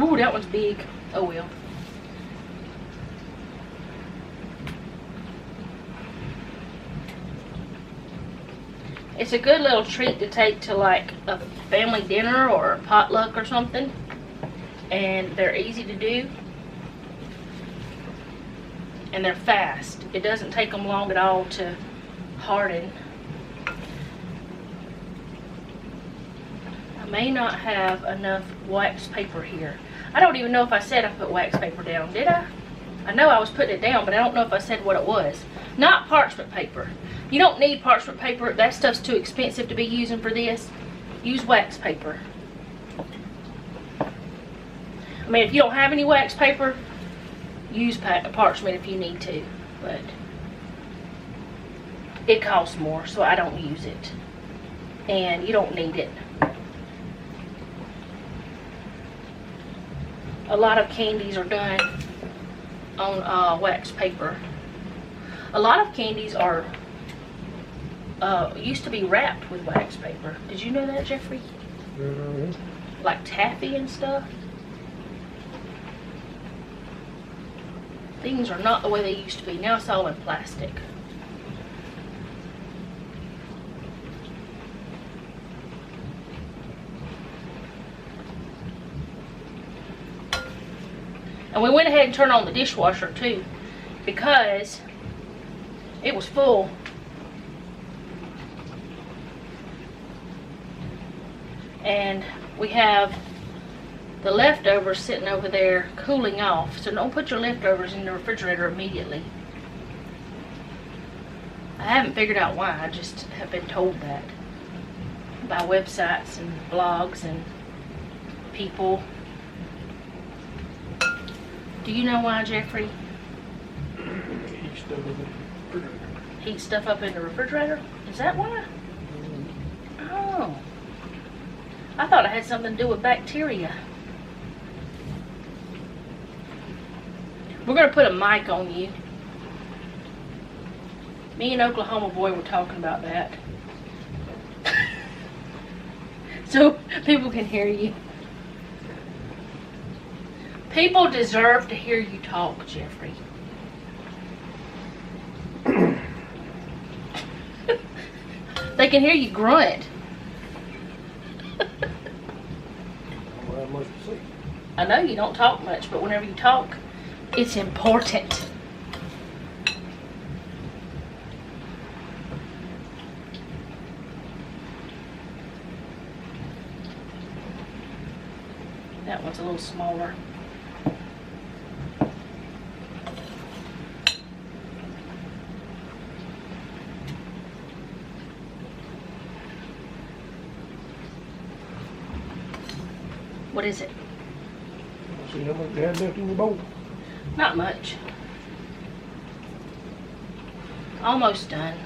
Ooh, that one's big. Oh well. It's a good little treat to take to like a family dinner or a potluck or something. And they're easy to do. And they're fast. It doesn't take them long at all to harden. I may not have enough wax paper here. I don't even know if I said I put wax paper down, did I? I know I was putting it down, but I don't know if I said what it was. Not parchment paper. You don't need parchment paper. That stuff's too expensive to be using for this. Use wax paper. I mean, if you don't have any wax paper, use parchment if you need to, but it costs more, so I don't use it. And you don't need it. A lot of candies are done on wax paper. A lot of candies are used to be wrapped with wax paper. Did you know that, Jeffrey? Mm-hmm. Like taffy and stuff. Things are not the way they used to be. Now it's all in plastic. And we went ahead and turned on the dishwasher too, because it was full. And we have the leftovers sitting over there cooling off. So don't put your leftovers in the refrigerator immediately. I haven't figured out why. I just have been told that by websites and blogs and people. Do you know why, Jeffrey? Heat stuff up in the refrigerator? Is that why? Oh. I thought it had something to do with bacteria. We're going to put a mic on you. Me and Oklahoma Boy were talking about that. So people can hear you. People deserve to hear you talk, Jeffrey. They can hear you grunt. I know you don't talk much, but whenever you talk, it's important. That one's a little smaller. What is it? See how much you had left in your bowl? Not much. Almost done.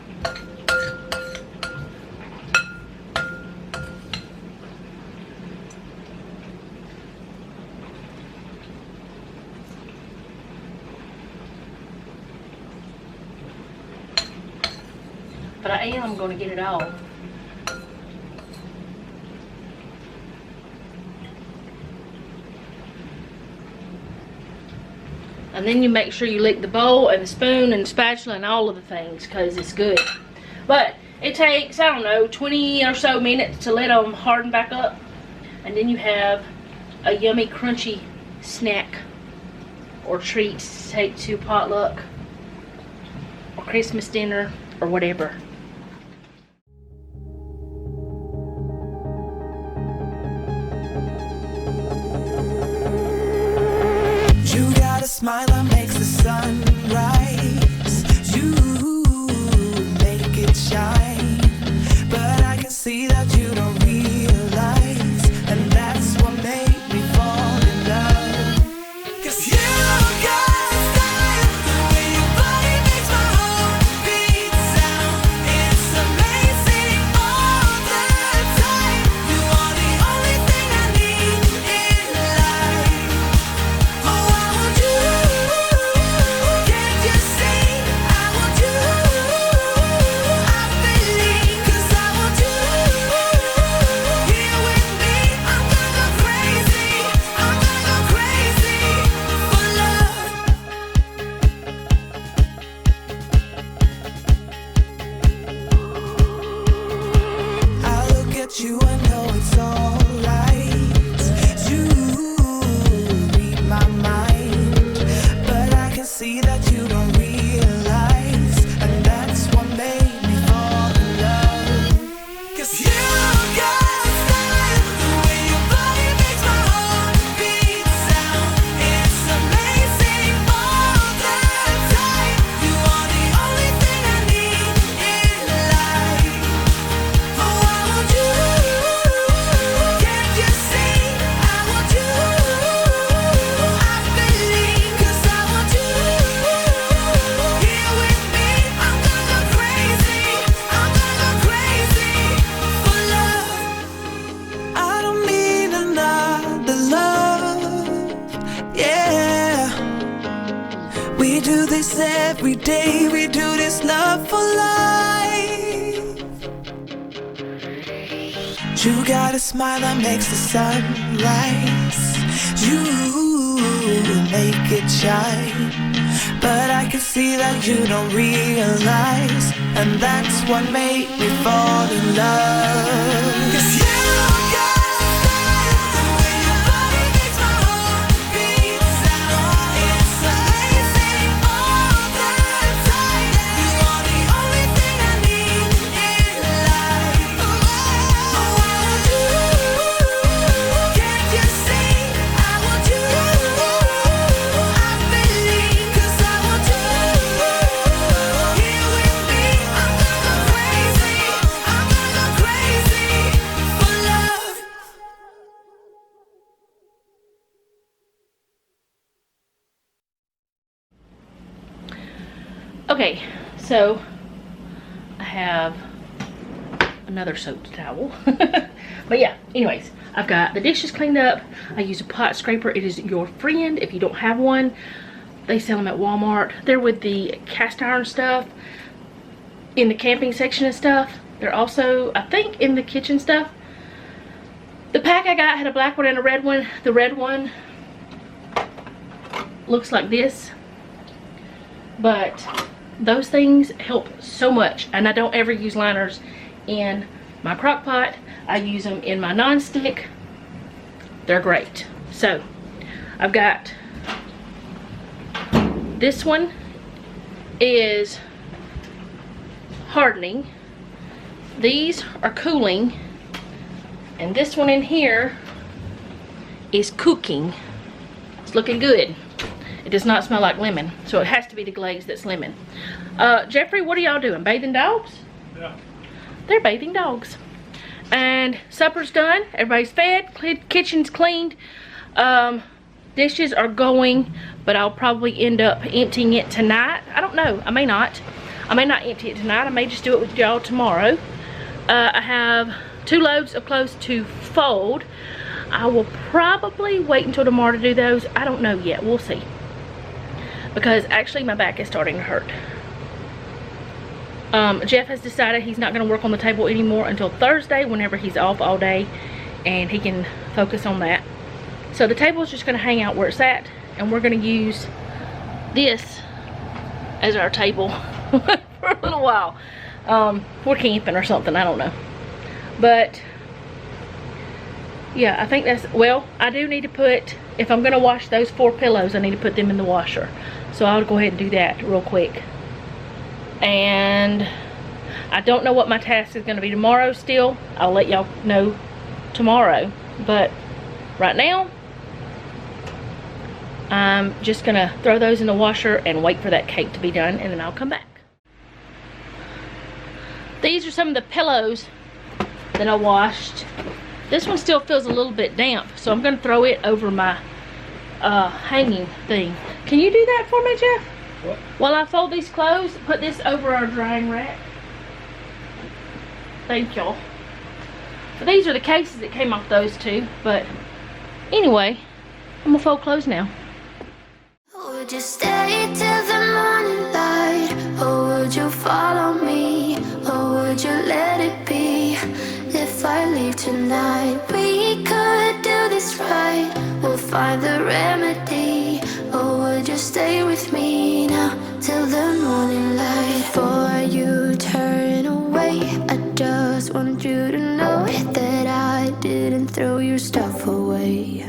But I am going to get it off. And then you make sure you lick the bowl and the spoon and the spatula and all of the things, because it's good. But it takes, I don't know, 20 or so minutes to let them harden back up. And then you have a yummy, crunchy snack or treat to take to potluck or Christmas dinner or whatever. You got a smile that makes the sun rise. You make it shine. But I can see that you don't realize, and that's what made me fall in love. 'Cause you got style, the way your body makes my heart beat sound. It's amazing all the time. You are the only thing I need in life. Oh, I want you. We do this every day, we do this love for life. You got a smile that makes the sun rise. You make it shine, but I can see that you don't realize, and that's what made me fall in love. 'Cause you got a smile, the way your body makes my heart beat. It's amazing all the time. You are the only thing I need in life. Oh, I want you. Can't you see? I want you. I believe, 'cause I want you here with me. I'm gonna go crazy. I'm gonna go crazy for love. Okay, so I have another soaked towel. But yeah, anyways, I've got the dishes cleaned up. I use a pot scraper. It is your friend if you don't have one. They sell them at Walmart. They're with the cast iron stuff in the camping section and stuff. They're also, I think, in the kitchen stuff. The pack I got had a black one and a red one. The red one looks like this, but those things help so much, and I don't ever use liners in my crock pot. I use them in my non-stick. They're great. So I've got this one is hardening, these are cooling, and this one in here is cooking. It's looking good. It does not smell like lemon, so it has to be the glaze that's lemon. Jeffrey, what are y'all doing? Bathing dogs? Yeah. They're bathing dogs. And supper's done. Everybody's fed. Kitchen's cleaned. Dishes are going, but I'll probably end up emptying it tonight. I don't know. I may not. I may not empty it tonight. I may just do it with y'all tomorrow. I have 2 loads of clothes to fold. I will probably wait until tomorrow to do those. I don't know yet. We'll see. Because actually my back is starting to hurt. Jeff has decided he's not going to work on the table anymore until Thursday, whenever he's off all day, and he can focus on that. So the table is just going to hang out where it's at, and we're going to use this as our table for a little while. We're camping or something, I don't know. But yeah, I think that's, well, I do need to put, if I'm going to wash those 4 pillows, I need to put them in the washer. So I'll go ahead and do that real quick. And I don't know what my task is going to be tomorrow still. I'll let y'all know tomorrow. But right now, I'm just going to throw those in the washer and wait for that cake to be done, and then I'll come back. These are some of the pillows that I washed. This one still feels a little bit damp, so I'm going to throw it over my hanging thing. Can you do that for me, Jeff? What? While I fold these clothes, put this over our drying rack. Thank y'all. But these are the cases that came off those 2. But anyway, I'm gonna fold clothes now. Would you stay till the morning light? Or would you follow me? Or would you let it be? If I leave tonight, we could do this right. We'll find the remedy. Or would you stay with me now till the morning light? Before you turn away, I just want you to know that I didn't throw your stuff away.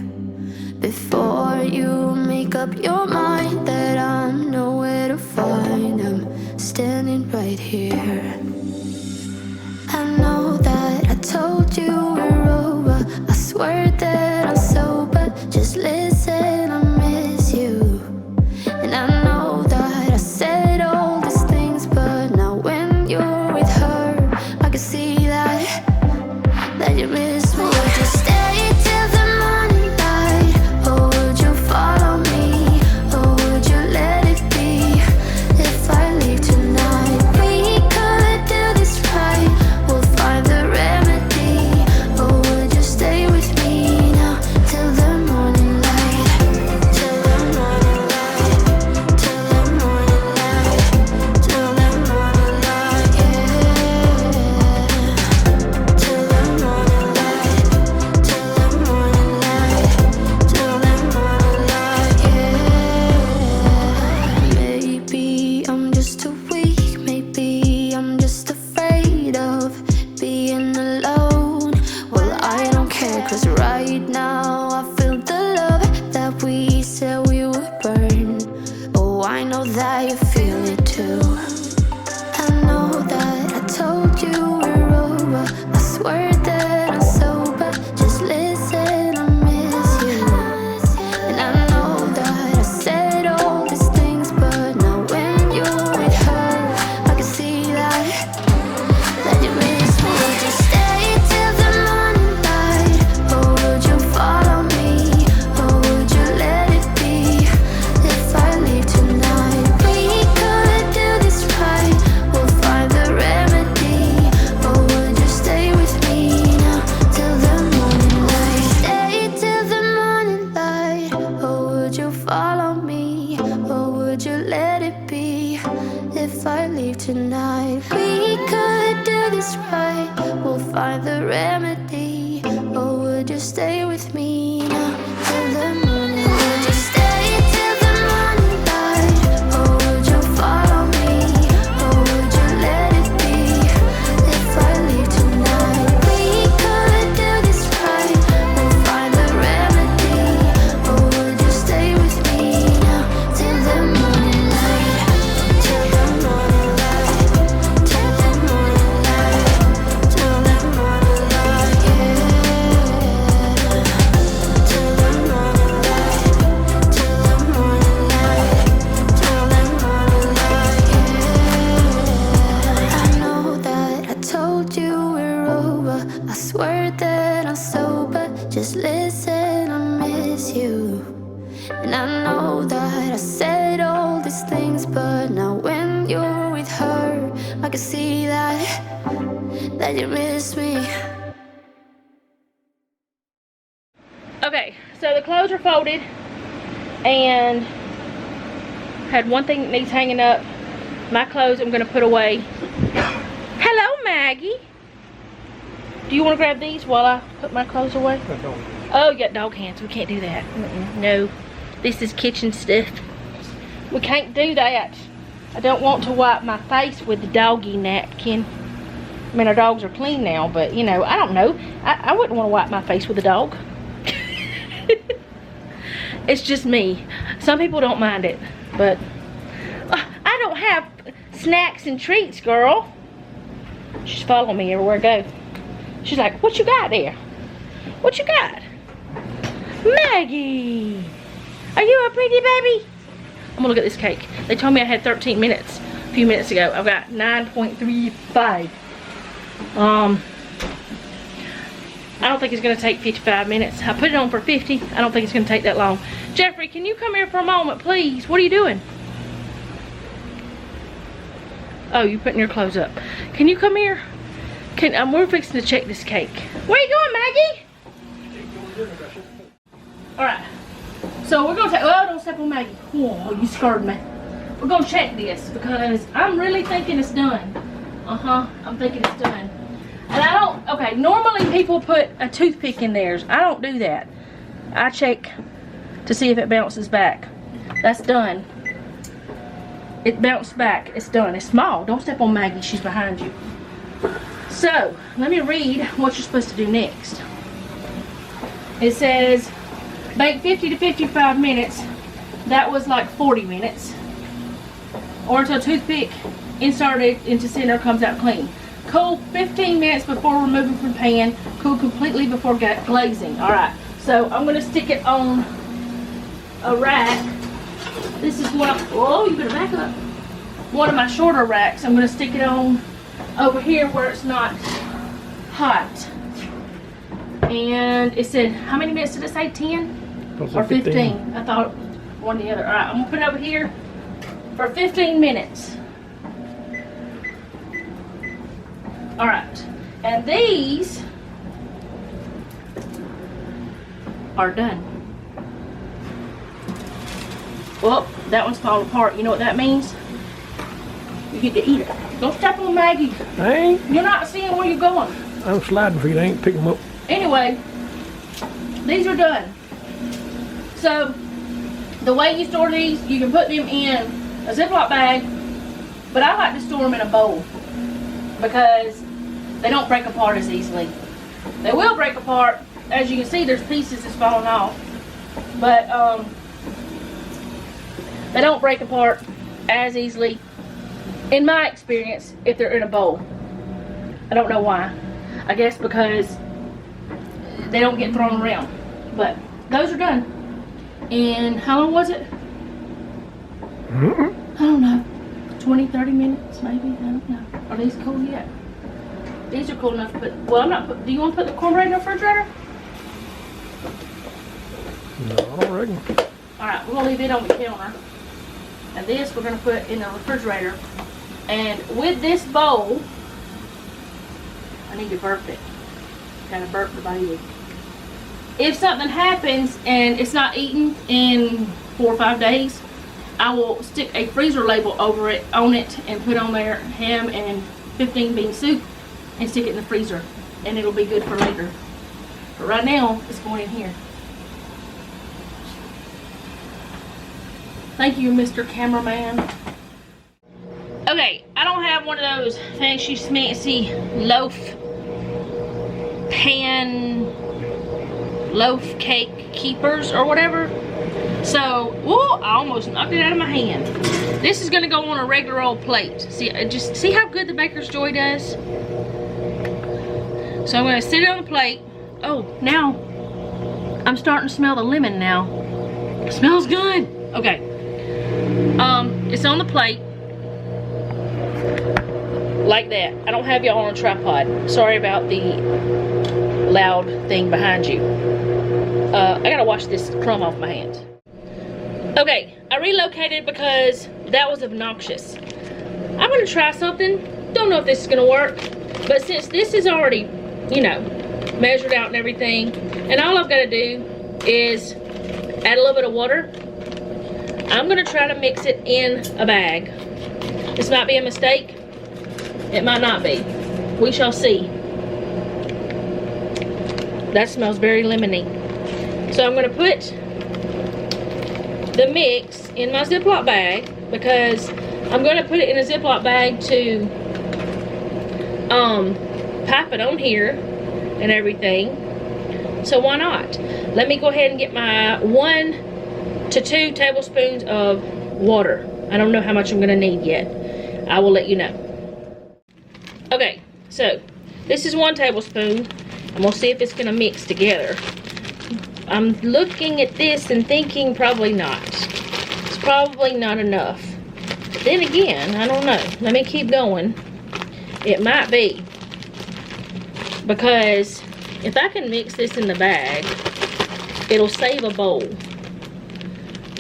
Before you make up your mind that I'm nowhere to find, I'm standing right here. I know that I told you we're over. I swear that I'm sober. Just listen, I miss you. And I know that I said all these things, but now when you're with her, I can see that you miss me. Would you stay till the morning light? Or would you follow me? Or would you let it be? If I leave tonight, we could do this right. We'll find the remedy. that you feel it too. I know that I told you we're over. I swear that I'm sober. Just listen, I miss you. And I know that I said all these things, but now when you're with her, I can see that you miss me. Would you stay till the morning light, or would you follow me, or would you let it be? If I leave tonight, we could do this right. We'll find the remedy. Or would you stay with me now till the morning light? Stay till the morning light. Or would you follow me? Or would you let it be? If I leave tonight, we could do this right. We'll find the remedy. Or would you stay with me now till the morning? Would you stay till the morning light? Or would you follow me? Or would you let it be? If I leave tonight, we could do this right. We'll find the remedy. Or would you stay with me now till the morning light? Till the morning light. Till the morning light. Till the morning light, yeah. Till the morning light. Till the morning light. Till the morning light, yeah. I know that I told you we're over. I swear that I'm sober. Just listen, I miss you. And I know that I said all these things, but now when you're with her, I can see that you miss me. Okay, so the clothes are folded and had one thing that needs hanging up. My clothes I'm gonna put away. Hello, Maggie. Do you want to grab these while I put my clothes away? I don't. Oh, you got dog hands. We can't do that. No, this is kitchen stuff. We can't do that. I don't want to wipe my face with the doggy napkin. I mean, our dogs are clean now, but you know, I don't know. I wouldn't want to wipe my face with a dog. It's just me. Some people don't mind it, but I don't have snacks and treats, girl. She's following me everywhere I go. She's like, what you got there? What you got? Maggie, are you a pretty baby? I'm gonna look at this cake. They told me I had 13 minutes a few minutes ago. I've got 9.35. I don't think it's gonna take 55 minutes. I put it on for 50. I don't think it's gonna take that long. Jeffrey, can you come here for a moment, please? What are you doing? Oh, you're putting your clothes up. Can you come here? We're fixing to check this cake. Where you going, Maggie? Alright. So we're gonna take, oh, don't step on Maggie. Oh, you scared me. We're gonna check this because I'm really thinking it's done. I'm thinking it's done. And I don't, okay, normally people put a toothpick in theirs. I don't do that. I check to see if it bounces back. That's done. It bounced back. It's done. It's small. Don't step on Maggie. She's behind you. So, let me read what you're supposed to do next. It says, bake 50 to 55 minutes. That was like 40 minutes. Or until toothpick inserted into center comes out clean. Cool 15 minutes before removing from pan. Cool completely before glazing. Alright, so I'm going to stick it on a rack. This is one of, oh, you better back up. One of my shorter racks. I'm going to stick it on over here where it's not hot. And it said, how many minutes did it say? 10 or 15? I thought one or the other. Alright, I'm going to put it over here for 15 minutes. Alright, and these are done. Well, that one's falling apart. You know what that means? You get to eat it. Don't step on Maggie. I ain't. You're not seeing where you're going. I'm sliding for you. I ain't picking them up. Anyway, these are done. So, the way you store these, you can put them in a Ziploc bag, but I like to store them in a bowl because they don't break apart as easily. They will break apart. As you can see, there's pieces that's falling off, but they don't break apart as easily, in my experience, if they're in a bowl. I don't know why. I guess because they don't get thrown around. But those are done. And how long was it? I don't know. 20, 30 minutes maybe? I don't know. Are these cool yet? These are cool enough to put, well, I'm not, do you want to put the cornbread in the refrigerator? No, I don't reckon. Alright, we're going to leave it on the counter. And this we're going to put in the refrigerator. And with this bowl, I need to burp it. Gotta burp the baby. If something happens and it's not eaten in 4 or 5 days, I will stick a freezer label over it, on it, and put on there ham and 15 bean soup and stick it in the freezer. And it'll be good for later. But right now, it's going in here. Thank you, Mr. Cameraman. Okay, I don't have one of those fancy schmancy loaf cake keepers or whatever. So, whoa, I almost knocked it out of my hand. This is gonna go on a regular old plate. See, just see how good the Baker's Joy does? So I'm gonna sit it on the plate. Oh, now, I'm starting to smell the lemon now. It smells good. Okay. It's on the plate. Like that. I don't have y'all on a tripod. Sorry about the loud thing behind you. I gotta wash this crumb off my hands. Okay, I relocated because that was obnoxious. I'm gonna try something. Don't know if this is gonna work, but since this is already, you know, measured out and everything, and all I've gotta do is add a little bit of water. I'm gonna try to mix it in a bag. This might be a mistake. It might not be. We shall see. That smells very lemony. So I'm gonna put the mix in my Ziploc bag because I'm gonna put it in a Ziploc bag to pipe it on here and everything. So why not? Let me go ahead and get my 1 to 2 tablespoons of water. I don't know how much I'm gonna need yet. I will let you know. Okay, so this is 1 tablespoon. I'm gonna see if it's gonna mix together. I'm looking at this and thinking probably not. It's probably not enough. But then again, I don't know. Let me keep going. It might be. Because if I can mix this in the bag, it'll save a bowl.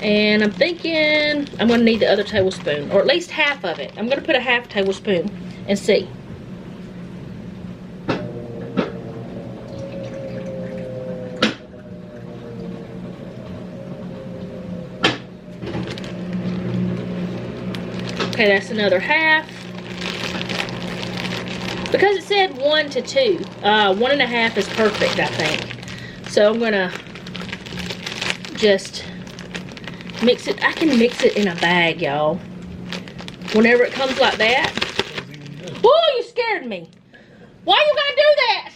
And I'm thinking I'm gonna need the other tablespoon, or at least half of it. I'm gonna put a half tablespoon and see. Okay, that's another half. Because it said 1 to 2, 1.5 is perfect, I think. So I'm gonna just mix it. I can mix it in a bag, y'all. Whenever it comes like that. Whoa, you scared me. Why you gotta do that?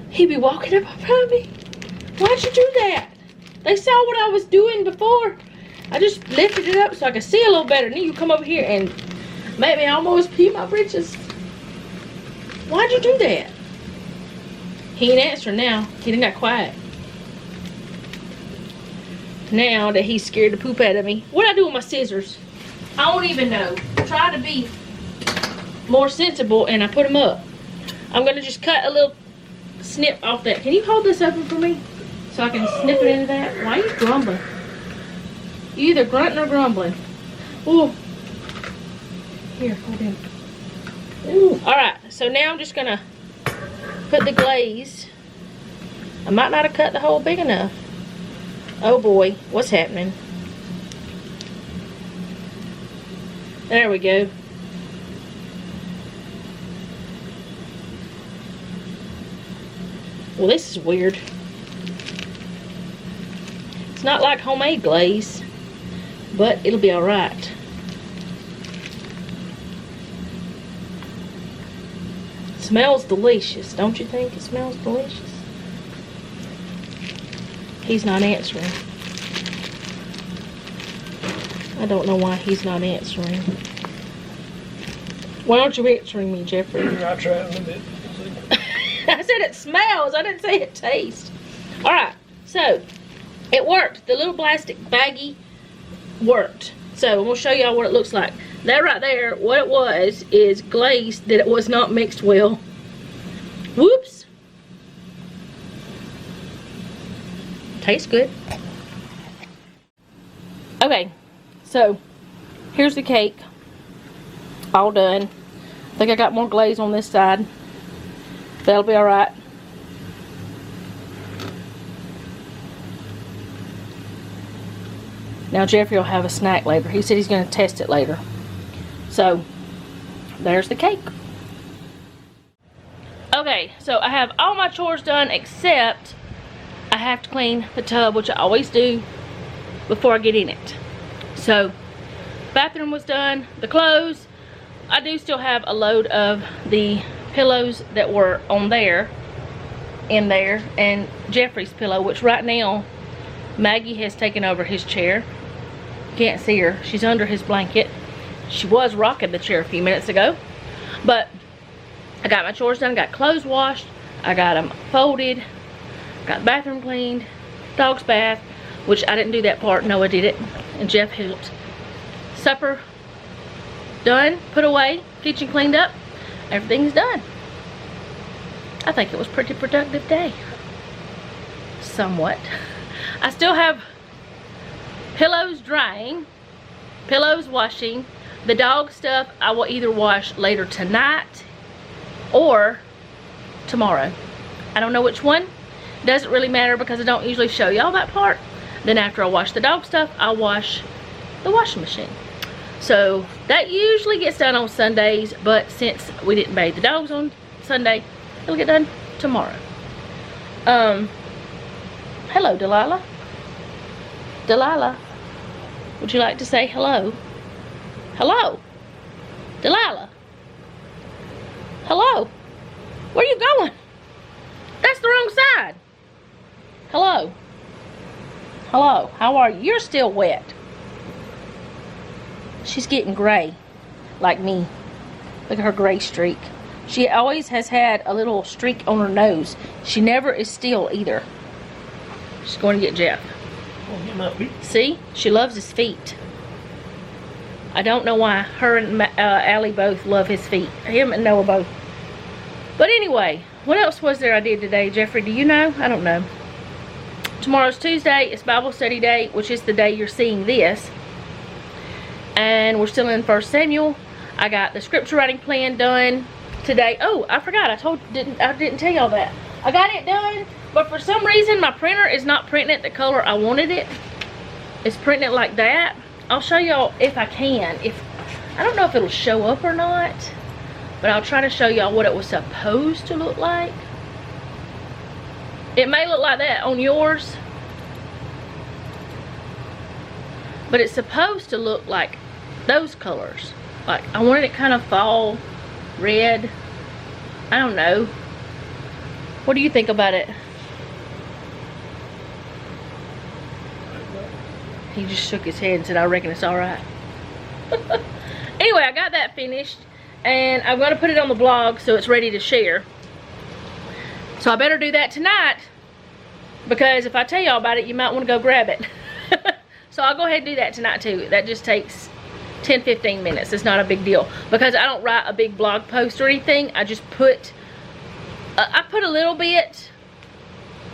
He be walking up in front of me. Why'd you do that? They saw what I was doing before. I just lifted it up so I could see a little better. And then you come over here and made me almost pee my britches. Why'd you do that? He ain't answering now. He done got quiet. Now that he's scared to poop out of me. What'd I do with my scissors? I don't even know. I tried to be more sensible and I put them up. I'm gonna just cut a little snip off that. Can you hold this open for me? So I can snip it into that? Why are you grumbling? You either grunting or grumbling. Ooh. Here, hold him. Ooh. Alright, so now I'm just gonna put the glaze. I might not have cut the hole big enough. Oh boy, what's happening? There we go. Well, this is weird. It's not like homemade glaze, but it'll be alright. Smells delicious, don't you think? It smells delicious. He's not answering. I don't know why he's not answering. Why aren't you answering me, Jeffrey? I'll try it in a bit. I said it smells. I didn't say it tastes. Alright, so it worked. The little plastic baggie worked. So I'm going to show y'all what it looks like. That right there, what it was is glazed that it was not mixed well. Whoops. Tastes good. Okay, so here's the cake. All done. I think I got more glaze on this side. That'll be alright. Now Jeffrey will have a snack later. He said he's going to test it later. So, there's the cake. Okay, so I have all my chores done except I have to clean the tub, which I always do before I get in it. So, bathroom was done. The clothes, I do still have a load of the pillows that were on there, in there, and Jeffrey's pillow, which right now Maggie has taken over his chair. Can't see her. She's under his blanket. She was rocking the chair a few minutes ago. But I got my chores done. Got clothes washed. I got them folded. Got the bathroom cleaned. Dog's bath, which I didn't do that part. Noah did it, and Jeff helped. Supper done. Put away. Kitchen cleaned up. Everything's done. I think it was a pretty productive day. Somewhat. I still have pillows drying, pillows washing. The dog stuff I will either wash later tonight or tomorrow. I don't know which one. Doesn't really matter because I don't usually show y'all that part. Then after I wash the dog stuff, I'll wash the washing machine. So that usually gets done on Sundays, but since we didn't bathe the dogs on Sunday, it'll get done tomorrow. Hello, Delilah. Delilah, would you like to say hello? Hello? Delilah? Hello? Where are you going? That's the wrong side. Hello? Hello, how are you? You're still wet. She's getting gray, like me. Look at her gray streak. She always has had a little streak on her nose. She never is still either. She's going to get Jeff. Oh, get my feet. See? She loves his feet. I don't know why her and Allie both love his feet. Him and Noah both. But anyway, what else was there I did today, Jeffrey? Do you know? I don't know. Tomorrow's Tuesday. It's Bible study day, which is the day you're seeing this. And we're still in 1 Samuel. I got the scripture writing plan done today. Oh, I forgot. I didn't tell y'all that. I got it done, but for some reason my printer is not printing it the color I wanted it. It's printing it like that. I'll show y'all if I can. I don't know if it'll show up or not, but I'll try to show y'all what it was supposed to look like. It may look like that on yours, but it's supposed to look like those colors. Like, I wanted it kind of fall red. I don't know. What do you think about it? He just shook his head and said, I reckon it's alright. Anyway, I got that finished, and I'm going to put it on the blog so it's ready to share. So I better do that tonight, because if I tell y'all about it, you might want to go grab it. So I'll go ahead and do that tonight too. That just takes 10-15 minutes. It's not a big deal, because I don't write a big blog post or anything. I just put I put a little bit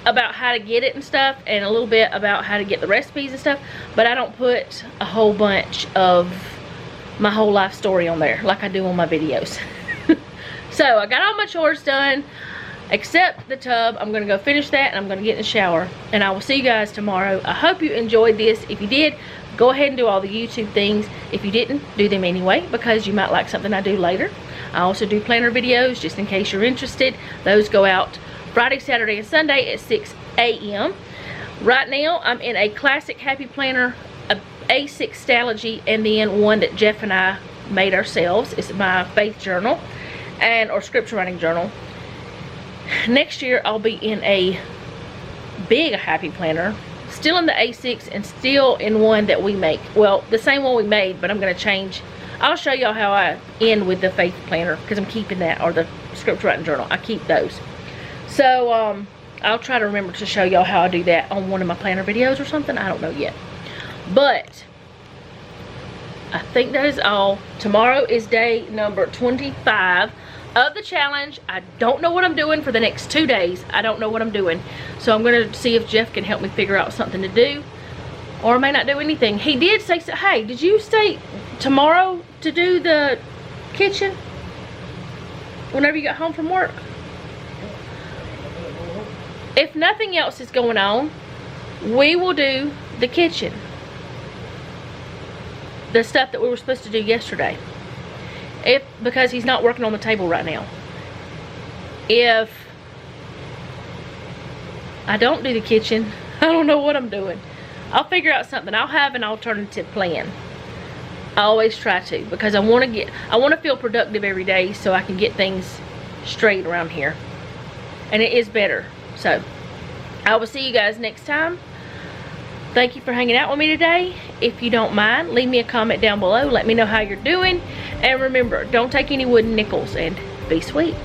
about how to get it and stuff, and a little bit about how to get the recipes and stuff, but I don't put a whole bunch of my whole life story on there like I do on my videos. So I got all my chores done except the tub. I'm gonna go finish that, and I'm gonna get in the shower, and I will see you guys tomorrow. I hope you enjoyed this. If you did, go ahead and do all the YouTube things. If you didn't, do them anyway, because you might like something I do later. I also do planner videos, just in case you're interested. Those go out Friday, Saturday, and Sunday at 6 a.m. Right now, I'm in a classic happy planner, a A6 Stalogy, and then one that Jeff and I made ourselves. It's my faith journal or scripture writing journal. Next year, I'll be in a big happy planner, Still in the A6 and still in one that we make. Well, the same one we made, but I'm going to change. I'll show y'all how I end with the faith planner, because I'm keeping that, or the scripture writing journal. I keep those. So, I'll try to remember to show y'all how I do that on one of my planner videos or something. I don't know yet. But I think that is all. Tomorrow is day number 25 of the challenge. I don't know what I'm doing for the next 2 days. I don't know what I'm doing. So I'm going to see if Jeff can help me figure out something to do. Or I may not do anything. He did say, hey, did you stay tomorrow to do the kitchen? Whenever you got home from work? If nothing else is going on, we will do the kitchen. The stuff that we were supposed to do yesterday. Because he's not working on the table right now. If I don't do the kitchen, I don't know what I'm doing. I'll figure out something. I'll have an alternative plan. I always try to, because I want to feel productive every day so I can get things straight around here. And it is better. So, I will see you guys next time. Thank you for hanging out with me today. If you don't mind, leave me a comment down below. Let me know how you're doing. And remember, don't take any wooden nickels, and be sweet.